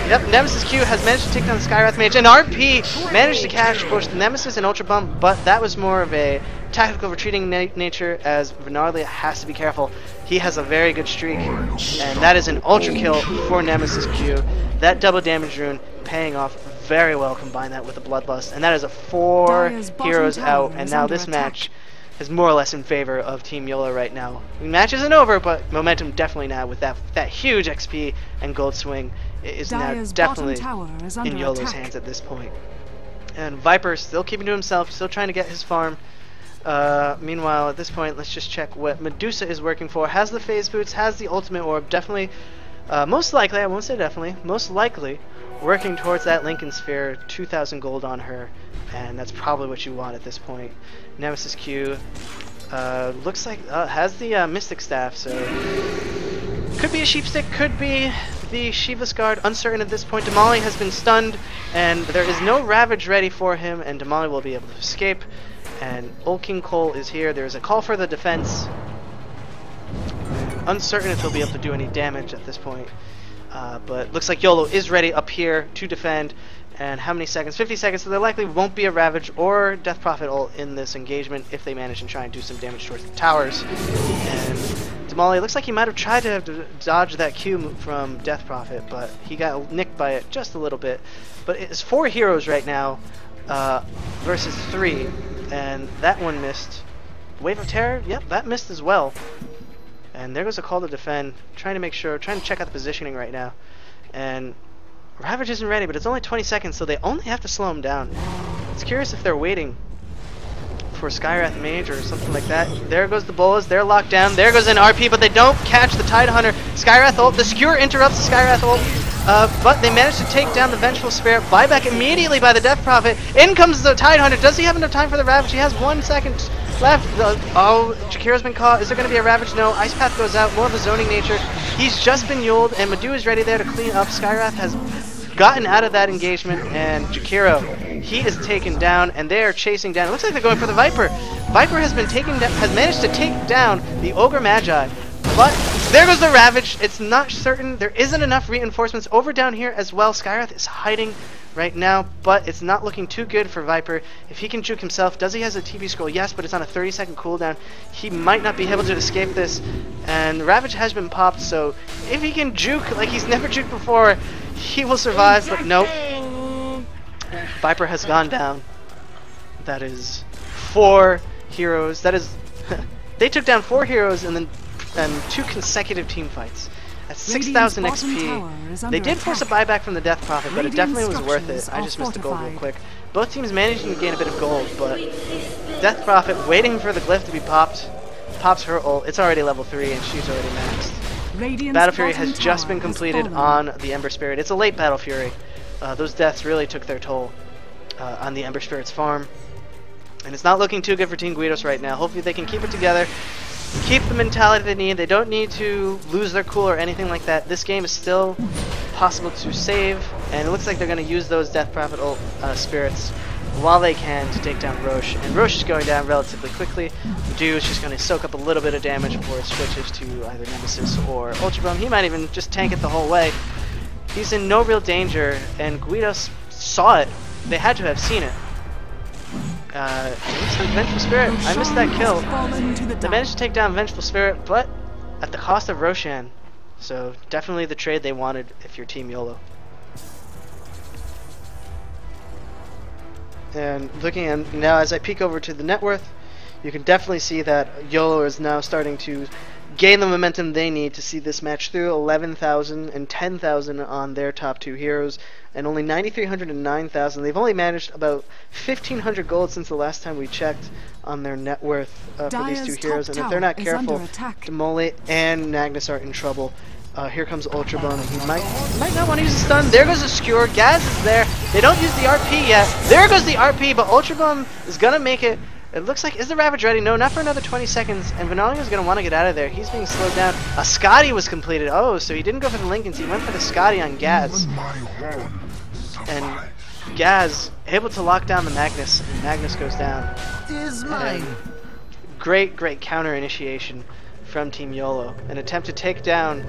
Yep, Nemesis Q has managed to take down the Skywrath Mage, and RP managed to catch both Nemesis and Ultra Bump, but that was more of a tactical retreating nature, as Venarlia has to be careful. He has a very good streak, and that is an ultra kill for Nemesis Q. That double damage rune paying off very well. Combine that with the Bloodlust, and that is a 4 heroes out, and now this match is more or less in favor of Team YOLO right now. The match isn't over, but momentum definitely now with that huge XP and gold swing is now definitely in YOLO's hands at this point. And Viper still keeping to himself, still trying to get his farm. Meanwhile, at this point, let's just check what Medusa is working for. Has the phase boots, has the ultimate orb, definitely, most likely, I won't say definitely, most likely working towards that Lincoln Sphere, 2,000 gold on her, and that's probably what you want at this point. Nemesis Q looks like has the Mystic Staff, so could be a Sheepstick, could be the Shiva's Guard, uncertain at this point. Damali has been stunned, and there is no Ravage ready for him, and Damali will be able to escape. And Old King Cole is here. There's a call for the defense. Uncertain if he'll be able to do any damage at this point. But looks like YOLO is ready up here to defend. And how many seconds? 50 seconds, so there likely won't be a Ravage or Death Prophet ult in this engagement if they manage and try and do some damage towards the towers. And Damali, looks like he might have tried to dodge that Q from Death Prophet, but he got nicked by it just a little bit. But it's 4 heroes right now versus 3, and that one missed. Wave of Terror, yep, that missed as well. And there goes a call to defend, trying to check out the positioning right now. And Ravage isn't ready, but it's only 20 seconds, so they only have to slow him down. It's curious if they're waiting for Skywrath Mage or something like that. There goes the Bolas, they're locked down. There goes an RP, but they don't catch the Tidehunter. Skywrath ult, the Skewer interrupts the Skywrath ult, but they managed to take down the Vengeful Spirit. Buyback immediately by the Death Prophet. In comes the Tidehunter. Does he have enough time for the Ravage? He has 1 second left. Oh, Jakira's been caught. Is there going to be a Ravage? No. Ice Path goes out. More of a zoning nature. He's just been Yuled, and Medu is ready there to clean up. Skywrath has gotten out of that engagement, and Jakiro, he is taken down, and they are chasing down. It looks like they're going for the Viper. Viper has been taken down, has managed to take down the Ogre Magi, but there goes the Ravage. It's not certain. There isn't enough reinforcements over down here as well. Skywrath is hiding right now, but it's not looking too good for Viper. If he can juke himself, does he has a TP scroll? Yes, but it's on a 30-second cooldown. He might not be able to escape this, and Ravage has been popped, so if he can juke like he's never juked before, he will survive, but nope. Viper has gone down. That is 4 heroes. That is they took down 4 heroes and 2 consecutive team fights. At 6,000 XP, they did force a buyback from the Death Prophet, but it definitely was worth it. I just missed the gold real quick. Both teams managed to gain a bit of gold, but Death Prophet waiting for the glyph to be popped, pops her ult. It's already level 3 and she's already maxed. Battle Fury has just been completed on the Ember Spirit. It's a late Battle Fury. Those deaths really took their toll on the Ember Spirit's farm. And it's not looking too good for Team Guidos right now. Hopefully they can keep it together, keep the mentality they need. They don't need to lose their cool or anything like that. This game is still possible to save, and it looks like they're going to use those Death Prophet ult spirits while they can to take down Roche. And Roche is going down relatively quickly. Medu is just going to soak up a little bit of damage before it switches to either Nemesis or Ultra Bomb. He might even just tank it the whole way. He's in no real danger, and Guidos saw it. They had to have seen it. Looks like Vengeful Spirit. I missed that kill. They managed to take down Vengeful Spirit, but at the cost of Roshan. So definitely the trade they wanted if you're Team YOLO. And looking at now, as I peek over to the net worth, you can definitely see that YOLO is now starting to gain the momentum they need to see this match through. 11,000 and 10,000 on their top 2 heroes, and only 9,300 and 9,000. They've only managed about 1,500 gold since the last time we checked on their net worth for these 2 heroes. And if they're not careful, Demole and Magnus are in trouble. Here comes Ultra Bone, and he might not want to use a stun. There goes a Skewer. Gaz is there. They don't use the RP yet. There goes the RP, but Ultra Bone is going to make it. It looks like, is the Ravage ready? No, not for another 20 seconds, and Venali is going to want to get out of there. He's being slowed down. A Scotty was completed. Oh, so he didn't go for the Lincolns. He went for the Scotty on Gaz. And Gaz able to lock down the Magnus, and Magnus goes down. Is mine. Great counter initiation from Team YOLO. An attempt to take down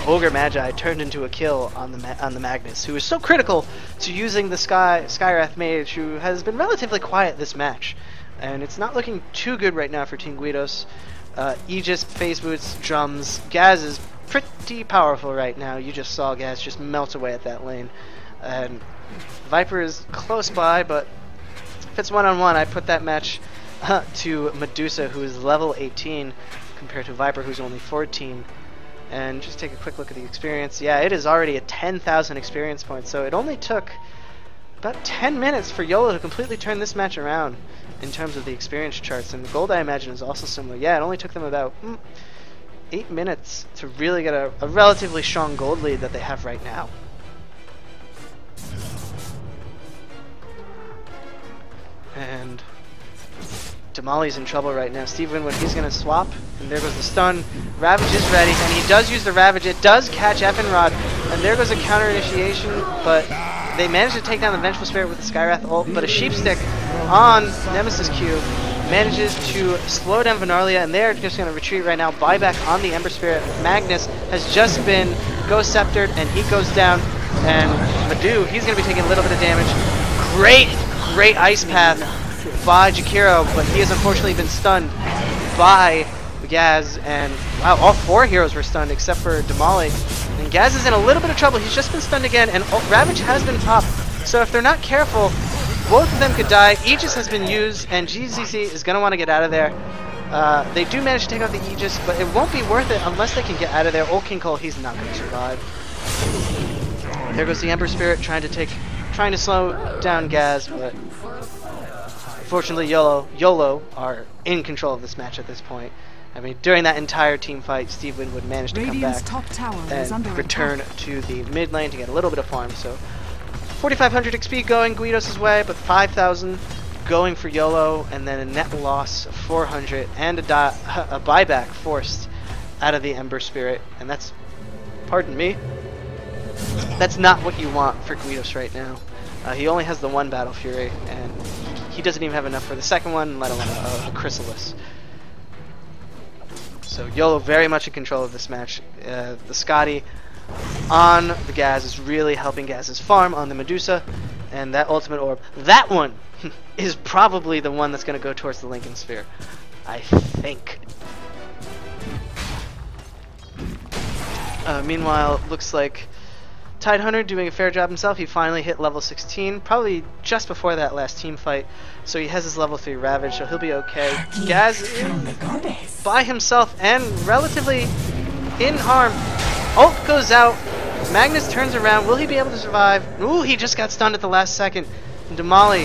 Ogre Magi turned into a kill on the Magnus, who is so critical to using the Skywrath Mage, who has been relatively quiet this match. And it's not looking too good right now for Team Guidos. Aegis, Phase Boots, Drums. Gaz is pretty powerful right now. You just saw Gaz just melt away at that lane. And Viper is close by, but if it's one-on-one, I'd put that match to Medusa, who is level 18, compared to Viper, who's only 14. And just take a quick look at the experience. Yeah, it is already at 10,000 experience points, so it only took about 10 minutes for YOLO to completely turn this match around in terms of the experience charts. And the gold, I imagine, is also similar. Yeah, it only took them about 8 minutes to really get a relatively strong gold lead that they have right now. And Damali's in trouble right now. Steve Winwood, he's going to swap, and there goes the stun. Ravage is ready, and he does use the Ravage. It does catch Effenrod, and there goes a counter initiation, but they managed to take down the Vengeful Spirit with the Skywrath ult, but a Sheepstick on Nemesis Q manages to slow down Venarlia, and they're just going to retreat right now. Buyback on the Ember Spirit. Magnus has just been Ghost Sceptered, and he goes down, and Madu, he's going to be taking a little bit of damage. Great Ice Path by Jakiro, but he has unfortunately been stunned by Gaz, and wow, all 4 heroes were stunned except for Damali. And Gaz is in a little bit of trouble. He's just been stunned again, and Ravage has been popped. So if they're not careful, both of them could die. Aegis has been used, and GZC is going to want to get out of there. They do manage to take out the Aegis, but it won't be worth it unless they can get out of there. Old King Cole, he's not going to survive. There goes the Ember Spirit trying to slow down Gaz, but unfortunately YOLO are in control of this match at this point. I mean, during that entire team fight, Steve Winwood managed to come back and return to the mid lane to get a little bit of farm. So 4,500 XP going Guidos' way, but 5,000 going for YOLO, and then a net loss of 400 and a buyback forced out of the Ember Spirit. And that's, pardon me, that's not what you want for Guidos right now. He only has the 1 Battle Fury, and he doesn't even have enough for the second one, let alone a Chrysalis. So YOLO very much in control of this match. The Scotty on the Gaz is really helping Gaz's farm on the Medusa, and that ultimate orb, that one is probably the one that's going to go towards the Lincoln Sphere, I think. Meanwhile, looks like Tidehunter doing a fair job himself. He finally hit level 16, probably just before that last team fight. So he has his level 3 Ravage, so he'll be okay. Gaz is by himself and relatively in harm. Ult goes out. Magnus turns around. Will he be able to survive? Ooh, he just got stunned at the last second. And Damali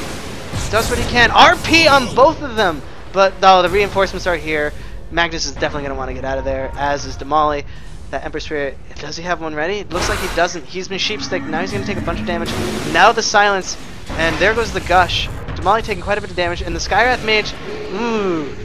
does what he can. RP on both of them. But no, the reinforcements are here. Magnus is definitely going to want to get out of there, as is Damali. That Emperor Spirit, does he have one ready? It looks like he doesn't. He's been Sheepstick. Now he's going to take a bunch of damage. Now the Silence, and there goes the Gush. Damali taking quite a bit of damage, and the Skywrath Mage, ooh.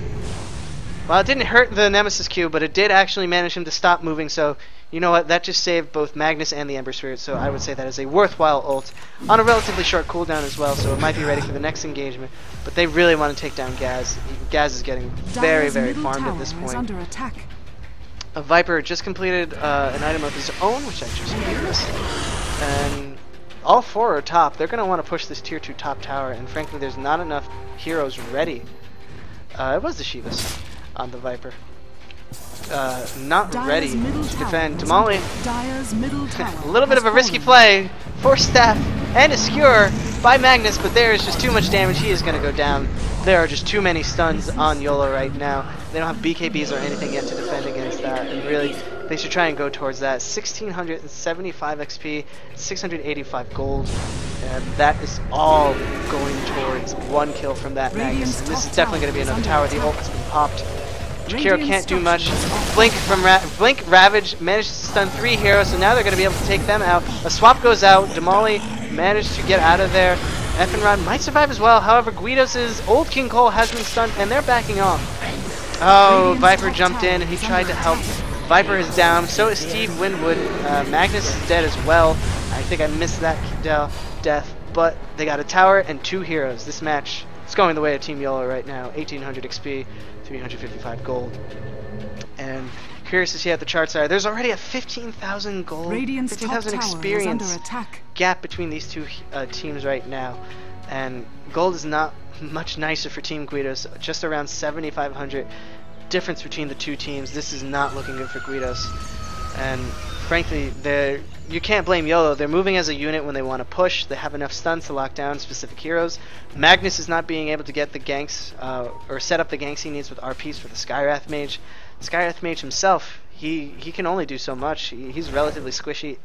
Well, it didn't hurt the Nemesis Q, but it did actually manage him to stop moving, so you know what? That just saved both Magnus and the Ember Spirit, so I would say that is a worthwhile ult on a relatively short cooldown as well, so it might be ready for the next engagement. But they really want to take down Gaz. Gaz is getting very farmed at this point. Under attack. A Viper just completed an item of his own, which I just used, and all 4 are top. They're going to want to push this tier 2 top tower, and frankly there's not enough heroes ready. It was the Shivas on the Viper. Not ready to defend. Damali, a little bit of a risky play. Force Staff and a Skewer by Magnus, but there is just too much damage. He is going to go down. There are just too many stuns on YOLO right now. They don't have BKBs or anything yet to defend against that, and really they should try and go towards that. 1,675 XP, 685 gold, and that is all going towards 1 kill from that Magnus. And this is definitely going to be another tower. The ult has been popped. Jakiro can't do much. Blink Ravage managed to stun 3 heroes, so now they're going to be able to take them out. A swap goes out. Damali managed to get out of there. Effenrod might survive as well. However, Guidos' Old King Cole has been stunned, and they're backing off. Oh, Viper jumped in, and he tried to help. Viper is down. So is Steve Winwood. Magnus is dead as well. I think I missed that death. but they got a tower and 2 heroes. This match is going the way of Team YOLO right now. 1800 XP, 355 gold. And curious to see how the charts are. There's already a 15,000 gold, Radiant's top 15,000 tower is experience under attack. gap between these two teams right now. And gold is not much nicer for Team Guidos, just around 7,500 difference between the two teams. This is not looking good for Guidos. And frankly, you can't blame YOLO. They're moving as a unit when they want to push. They have enough stuns to lock down specific heroes. Magnus is not being able to get the ganks or set up the ganks he needs with RPs for the Skywrath Mage. Skywrath Mage himself, he can only do so much. He's relatively squishy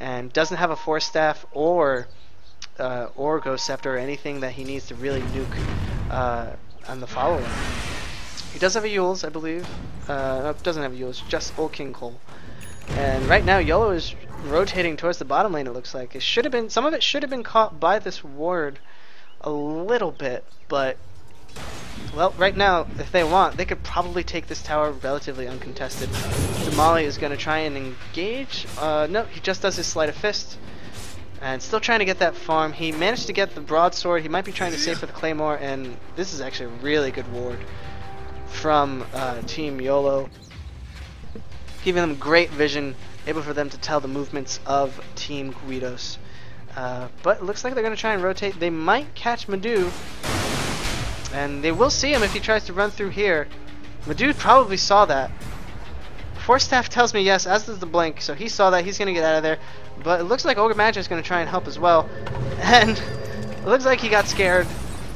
and doesn't have a Force Staff or Ghost Scepter or anything that he needs to really nuke on the follow-up. He does have a Yules, I believe. No, doesn't have a Yules, just Old King Cole. And right now, YOLO is rotating towards the bottom lane. It looks like it should have been. Some of it should have been caught by this ward a little bit, but well, right now, if they want, they could probably take this tower relatively uncontested. Damali is going to try and engage. No, he just does his sleight of fist, and still trying to get that farm. He managed to get the broadsword. He might be trying to save for the claymore, and this is actually a really good ward from Team YOLO, giving them great vision, able for them to tell the movements of Team Guidos. But it looks like they're going to try and rotate. They might catch Madu, and they will see him if he tries to run through here. Madu probably saw that. Force Staff tells me yes, as does the Blink, so he saw that. He's going to get out of there. But it looks like Ogre Magic is going to try and help as well. And it looks like he got scared.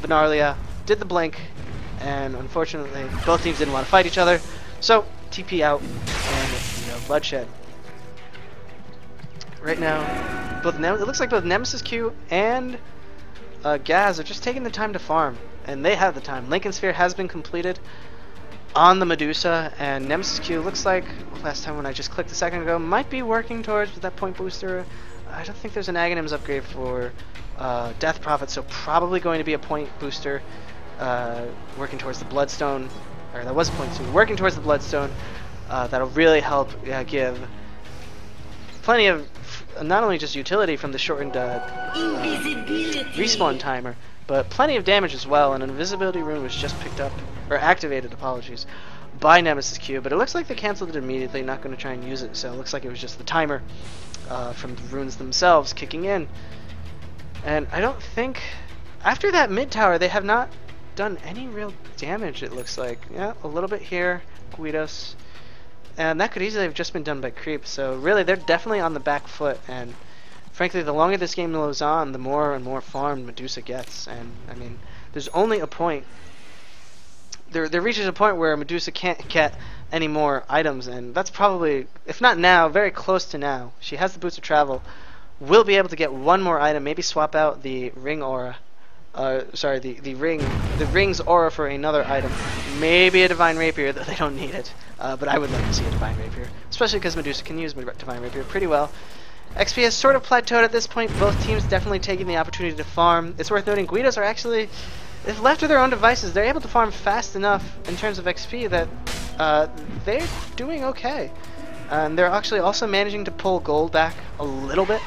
Benarlia did the Blink, and unfortunately both teams didn't want to fight each other. So TP out, and no bloodshed. Right now, it looks like both Nemesis Q and Gaz are just taking the time to farm, and they have the time. Lincoln Sphere has been completed on the Medusa, and Nemesis Q looks like, last time when I just clicked a second ago, might be working towards with that point booster. I don't think there's an Aghanims upgrade for Death Prophet, so probably going to be a point booster working towards the Bloodstone, or that was a point booster, working towards the Bloodstone. That'll really help give plenty of not only just utility from the shortened respawn timer, but plenty of damage as well. And an invisibility rune was just picked up, or activated, apologies, by Nemesis Q, but it looks like they canceled it immediately, not going to try and use it, so it looks like it was just the timer from the runes themselves kicking in. And I don't think, after that mid tower, they have not done any real damage, it looks like. Yeah, a little bit here, Guidos. And that could easily have just been done by creep, so really they're definitely on the back foot, and frankly the longer this game goes on, the more and more farmed Medusa gets. And I mean, there's only a point, there reaches a point where Medusa can't get any more items, and that's probably, if not now, very close to now. She has the boots of travel, will be able to get one more item, maybe swap out the ring aura, sorry, the ring's aura for another item, maybe a divine rapier, though they don't need it. But I would like to see a divine rapier, especially because Medusa can use divine rapier pretty well. XP has sort of plateaued at this point. Both teams definitely taking the opportunity to farm. It's worth noting Guidos are actually, if left to their own devices, they're able to farm fast enough in terms of XP that they're doing okay. And they're actually also managing to pull gold back a little bit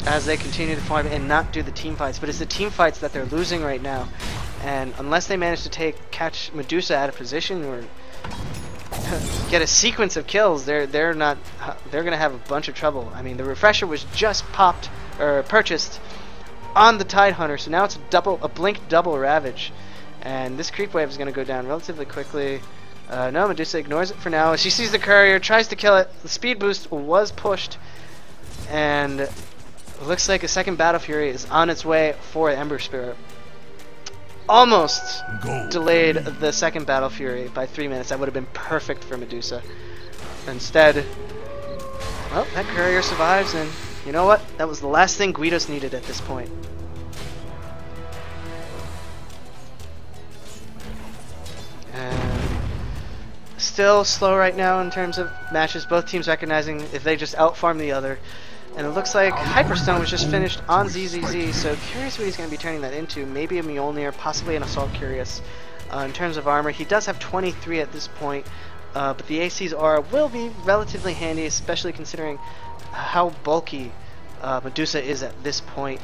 as they continue to farm and not do the team fights. But it's the team fights that they're losing right now. And unless they manage to catch Medusa out of position or get a sequence of kills, they're gonna have a bunch of trouble. I mean, the refresher was just purchased on the Tidehunter, so now it's a blink double ravage, and this creep wave is gonna go down relatively quickly. No, Medusa ignores it for now. She sees the courier, tries to kill it. The speed boost was pushed, and it looks like a second Battle Fury is on its way for Ember Spirit. Almost delayed the second Battle Fury by 3 minutes. That would have been perfect for Medusa. Instead, well, that courier survives, and you know what? That was the last thing Guidos needed at this point. And still slow right now in terms of matches. Both teams recognizing if they just outfarm the other. And it looks like Hyperstone was just finished on ZZZ, so curious what he's going to be turning that into. Maybe a Mjolnir, possibly an Assault Curious. In terms of armor, he does have 23 at this point, but the AC's aura will be relatively handy, especially considering how bulky Medusa is at this point.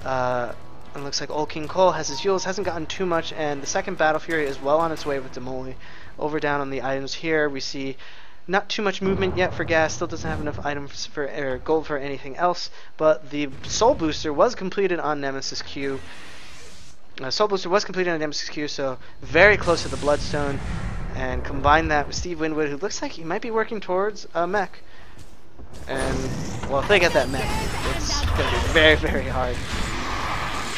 It looks like Old King Cole has his Yules, hasn't gotten too much, and the second Battle Fury is well on its way with Demoli. Over down on the items here, we see not too much movement yet for Gas, still doesn't have enough items for gold for anything else, but the Soul Booster was completed on Nemesis Q. Soul Booster was completed on Nemesis Q, so very close to the Bloodstone, and combine that with Steve Winwood, who looks like he might be working towards a mech. And, well, if they get that mech, it's going to be very, very hard.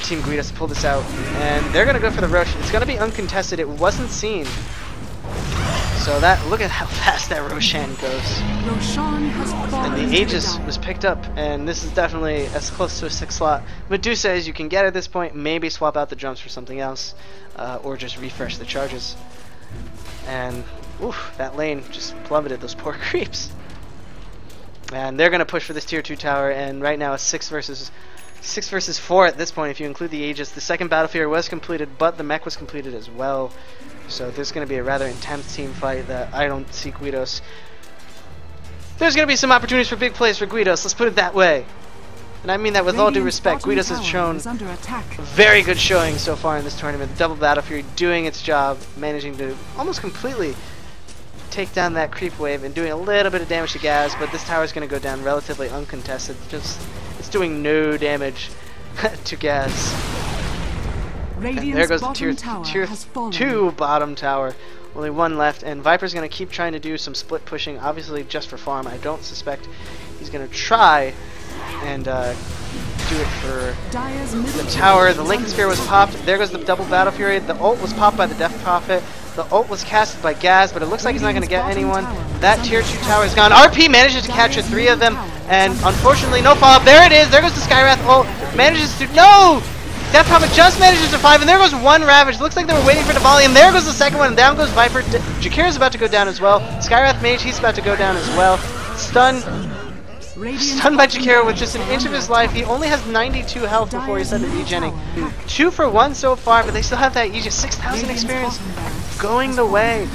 Team Guidos to pull this out, and they're going to go for the Rosh. It's going to be uncontested. It wasn't seen. So that, look at how fast that Roshan goes. And the Aegis was picked up, and this is definitely as close to a 6 slot Medusa as you can get at this point. Maybe swap out the drums for something else, or just refresh the charges. And, oof, that lane just plummeted, those poor creeps. And they're going to push for this tier 2 tower, and right now it's 6 versus 4 at this point if you include the Aegis. The second Battle Fury was completed, but the mech was completed as well. So there's going to be a rather intense team fight that I don't see Guidos. There's going to be some opportunities for big plays for Guidos, let's put it that way. And I mean that with all due respect. Guidos has shown a very good showing so far in this tournament. The double Battle Fury doing its job, managing to almost completely take down that creep wave and doing a little bit of damage to Gaz, but this tower is going to go down relatively uncontested. Just it's doing no damage to Gaz. And there goes the tier 2 bottom tower. Only one left, and Viper's going to keep trying to do some split pushing, obviously just for farm. I don't suspect he's going to try and do it for the tower. The Lincoln Sphere was popped. There goes the double Battle Fury. The ult was popped by the Death Prophet. The ult was casted by Gaz, but it looks like he's not going to get anyone. That tier 2 tower is gone. RP manages to capture 3 of them, and unfortunately no follow-up. There it is. There goes the Skywrath ult. Manages to... No! Death Prophet just manages to survive, and there goes one Ravage. Looks like they were waiting for the volley, and there goes the second one, and down goes Viper. Jakira's about to go down as well. Skywrath Mage, he's about to go down as well. Stunned by Jakira with just an inch of his life. He only has 92 health before he started degenning. 2 for 1 so far, but they still have that Aegis 6,000 experience going the way.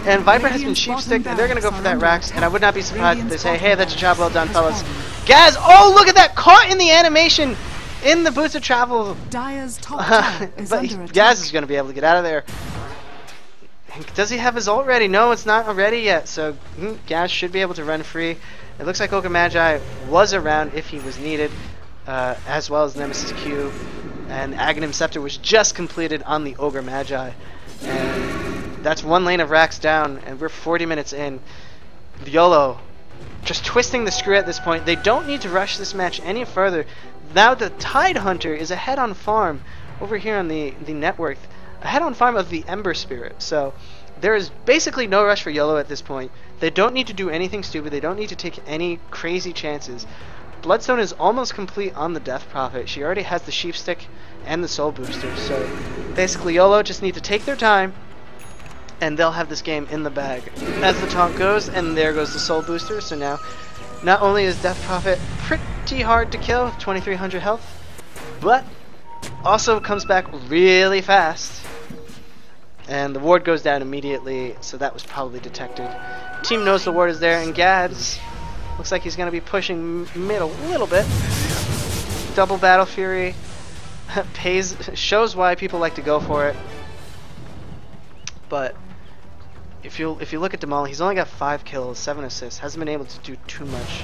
And Viper has been sheepsticked, and they're going to go for that Rax, and I would not be surprised if they say, hey, that's a job well done, fellas. Gaz, oh, look at that, caught in the animation in the boost of travel. But Gaz is going to be able to get out of there. Does he have his ult ready? No, it's not ready yet, so Gaz should be able to run free. It looks like Ogre Magi was around if he was needed, as well as Nemesis Q. And Aghanim Scepter was just completed on the Ogre Magi. And that's one lane of Rax down, and we're 40 minutes in. YOLO just twisting the screw at this point. They don't need to rush this match any further. Now the Tide Hunter is ahead on farm over here on the network, ahead on farm of the Ember Spirit. So there is basically no rush for YOLO at this point. They don't need to do anything stupid. They don't need to take any crazy chances. Bloodstone is almost complete on the Death Prophet. She already has the Sheep Stick and the Soul Booster. So basically YOLO just need to take their time, and they'll have this game in the bag. As the taunt goes, and there goes the Soul Booster. So now, not only is Death Prophet pretty hard to kill, 2300 health, but also comes back really fast. And the ward goes down immediately, so that was probably detected. Team knows the ward is there, and Gads looks like he's going to be pushing mid a little bit. Double Battle Fury shows why people like to go for it. But if you look at Demoli, he's only got 5 kills, 7 assists, hasn't been able to do too much.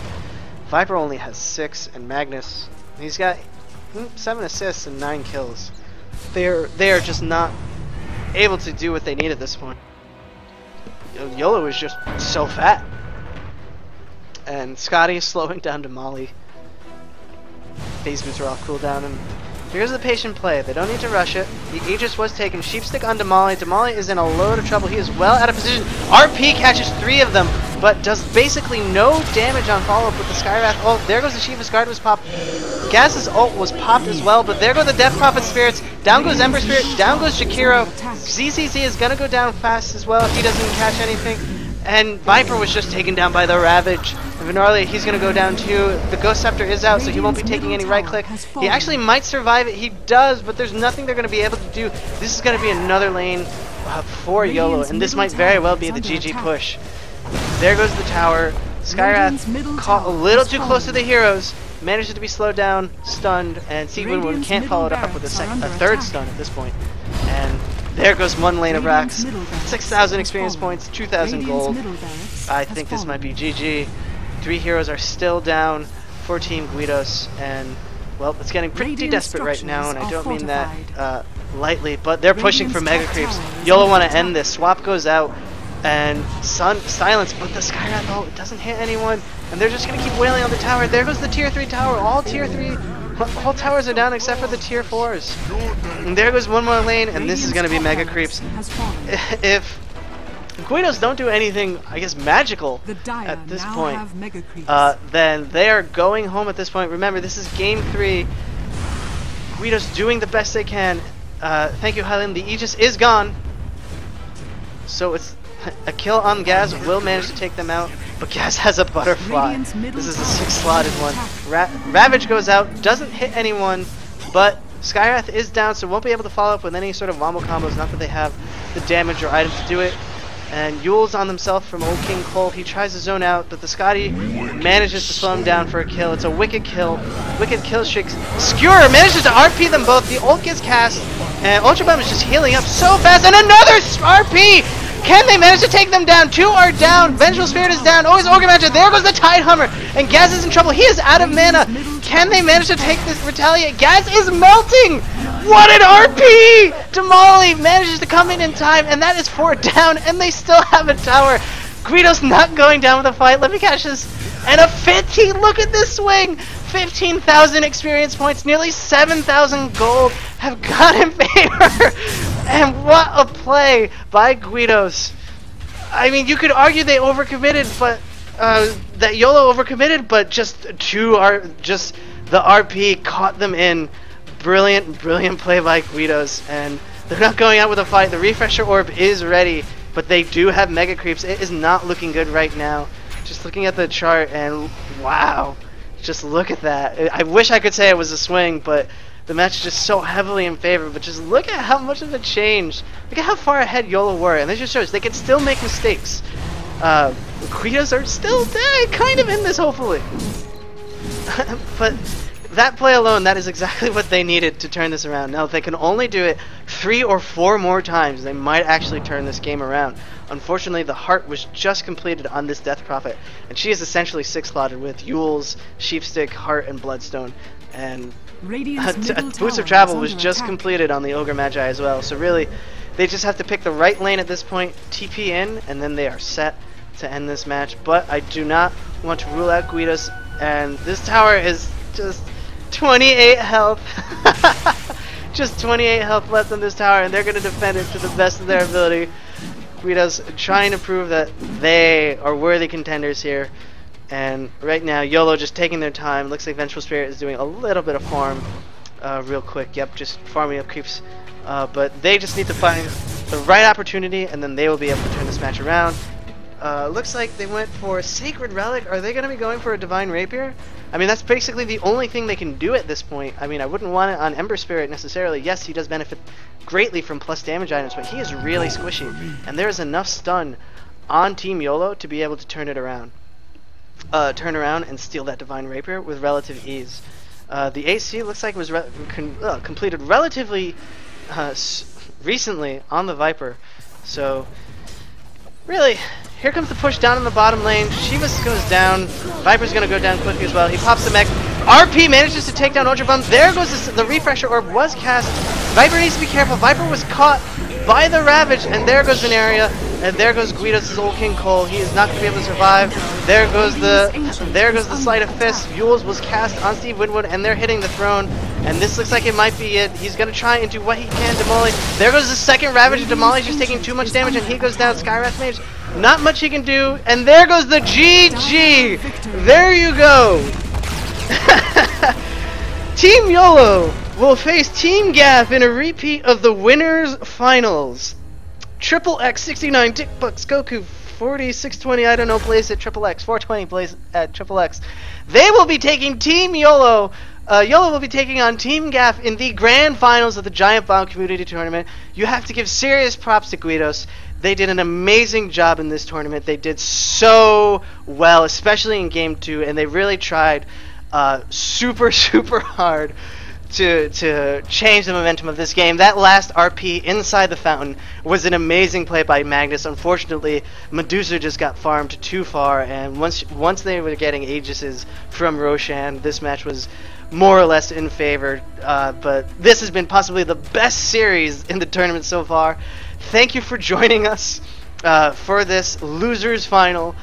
Viper only has 6, and Magnus, he's got 7 assists and 9 kills. They are just not able to do what they need at this point. YOLO is just so fat. And Scotty is slowing down Demoli. Phase boots are off cooldown, and here's the patient play. They don't need to rush it. The Aegis was taken. Sheepstick on Demoli. Demoli is in a load of trouble. He is well out of position. RP catches 3 of them, but does basically no damage on follow-up with the Skywrath. Oh, there goes the Shiva's Guard was popped. Gaz's ult was popped as well, but there go the Death Prophet Spirits. Down goes Ember Spirit. Down goes Jakiro. ZZZ is going to go down fast as well if he doesn't catch anything. And Viper was just taken down by the Ravage. And Venarli, he's going to go down too. The Ghost Scepter is out, so he won't be taking any right click. He actually might survive it. He does, but there's nothing they're going to be able to do. This is going to be another lane for YOLO, and this might very well be the GG push. There goes the tower. Skywrath caught a little too close to the heroes. manages to be slowed down, stunned, and Steve Winwood can't follow it up with a third stun at this point. And there goes one lane of racks, 6,000 experience points, 2,000 gold. I think this might be GG. 3 heroes are still down for Team Guidos, and well, it's getting pretty desperate right now, and I don't mean that lightly, but they're pushing for mega creeps. YOLO want to end this. Swap goes out, and silence, but the Skywrath, oh, it doesn't hit anyone, and they're just going to keep wailing on the tower. There goes the tier 3 tower. All tier 3, all towers are down except for the tier 4s. And there goes one more lane, and this is going to be mega creeps. If Guidos don't do anything, I guess, magical at this point, then they are going home at this point. Remember, this is game 3. Guidos doing the best they can. Thank you, Hylian. The Aegis is gone. So it's a kill on Gaz will manage to take them out, but Gaz has a butterfly. This is a 6-slotted one. Ravage goes out, doesn't hit anyone, but Skywrath is down, so won't be able to follow up with any sort of wombo combos, not that they have the damage or items to do it. And Yule's on himself from Old King Cole. He tries to zone out, but the Scotty manages to slow him down for a kill. It's a wicked kill streak. Skewer manages to RP them both. The ult gets cast, and Ultra Bomb is just healing up so fast, and another RP! Can they manage to take them down? 2 are down. Vengeful Spirit is down. Always Ogre Magic. There goes the Tide Hummer. And Gaz is in trouble. He is out of mana. Can they manage to take this retaliate? Gaz is melting. What an RP! Damali manages to come in time, and that is 4 down, and they still have a tower. Guido's not going down with a fight. Let me catch this. And a 15. Look at this swing. 15,000 experience points, nearly 7,000 gold have gone in favor. And what a play by Guidos. I mean, you could argue they overcommitted, but that YOLO overcommitted, but just the RP caught them in. Brilliant play by Guidos, and they're not going out with a fight. The refresher orb is ready, but they do have mega creeps. It is not looking good right now. Just looking at the chart, and wow. Just look at that. I wish I could say it was a swing, but the match is just so heavily in favor. But just look at how much of a change. Look at how far ahead YOLO were. And this just shows they can still make mistakes. Guidos are still kind of in this, hopefully. But that play alone, that is exactly what they needed to turn this around. Now, if they can only do it 3 or 4 more times, they might actually turn this game around. Unfortunately, the heart was just completed on this Death Prophet, and she is essentially 6-slotted with Yule's, Sheepstick, Heart, and Bloodstone. And Boots of Travel was just completed on the Ogre Magi as well. So really, they just have to pick the right lane at this point, TP in, and then they are set to end this match. But I do not want to rule out Guidos, and this tower is just 28 health. Just 28 health left on this tower, and they're going to defend it to the best of their ability. Guidos trying to prove that they are worthy contenders here. And right now, YOLO just taking their time. Looks like Vengeful Spirit is doing a little bit of farm real quick. Yep, just farming up creeps. But they just need to find the right opportunity, and then they will be able to turn this match around. Looks like they went for a Sacred Relic. Are they going to be going for a Divine Rapier? I mean, that's basically the only thing they can do at this point. I mean, I wouldn't want it on Ember Spirit necessarily. Yes, he does benefit greatly from plus damage items, but he is really squishy. And there is enough stun on Team YOLO to be able to turn it around. Turn around and steal that Divine Rapier with relative ease. The AC looks like it was completed relatively recently on the Viper. So, really, here comes the push down in the bottom lane. Shivas goes down. Viper's going to go down quickly as well. He pops the mech. RP manages to take down Ultra Bomb. There goes the refresher orb was cast. Viper needs to be careful. Viper was caught by the Ravage, and there goes Veneria, and there goes Guidos' Old King Cole. He is not going to be able to survive. There goes the Sleight of Fist. Yule's was cast on Steve Winwood, and they're hitting the throne. And this looks like it might be it. He's going to try and do what he can. Damali. There goes the second Ravage. Damali's just taking too much damage, and he goes down. Skywrath Mage. Not much he can do. And there goes the GG. There you go. Team YOLO will face Team Gaff in a repeat of the winners finals. Triple X 69 Dick Bucks Goku 40 620 I don't know plays at Triple X 420 plays at Triple X. They will be taking Team YOLO. YOLO will be taking on Team Gaff in the grand finals of the Giantbomb Community Tournament. You have to give serious props to Guidos. They did an amazing job in this tournament. They did so well, especially in Game 2, and they really tried. super super hard to change the momentum of this game. That last RP inside the fountain was an amazing play by Magnus. Unfortunately, Medusa just got farmed too far, and once they were getting Aegises from Roshan, this match was more or less in favor. But this has been possibly the best series in the tournament so far. Thank you for joining us for this losers final.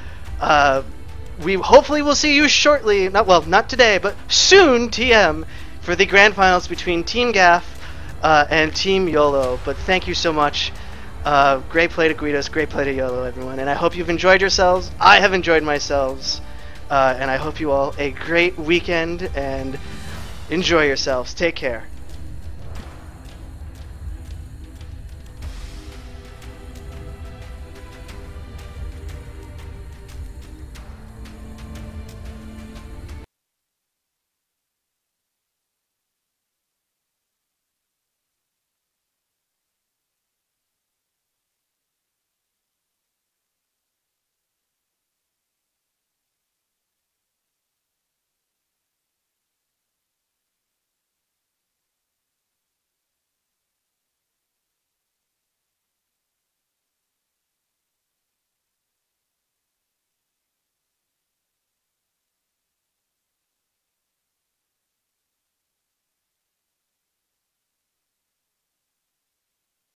We hopefully will see you shortly, not today, but soon, TM, for the grand finals between Team Gaff and Team YOLO. But thank you so much. Great play to Guidos, great play to YOLO, everyone. And I hope you've enjoyed yourselves. I have enjoyed myself. And I hope you all a great weekend and enjoy yourselves. Take care.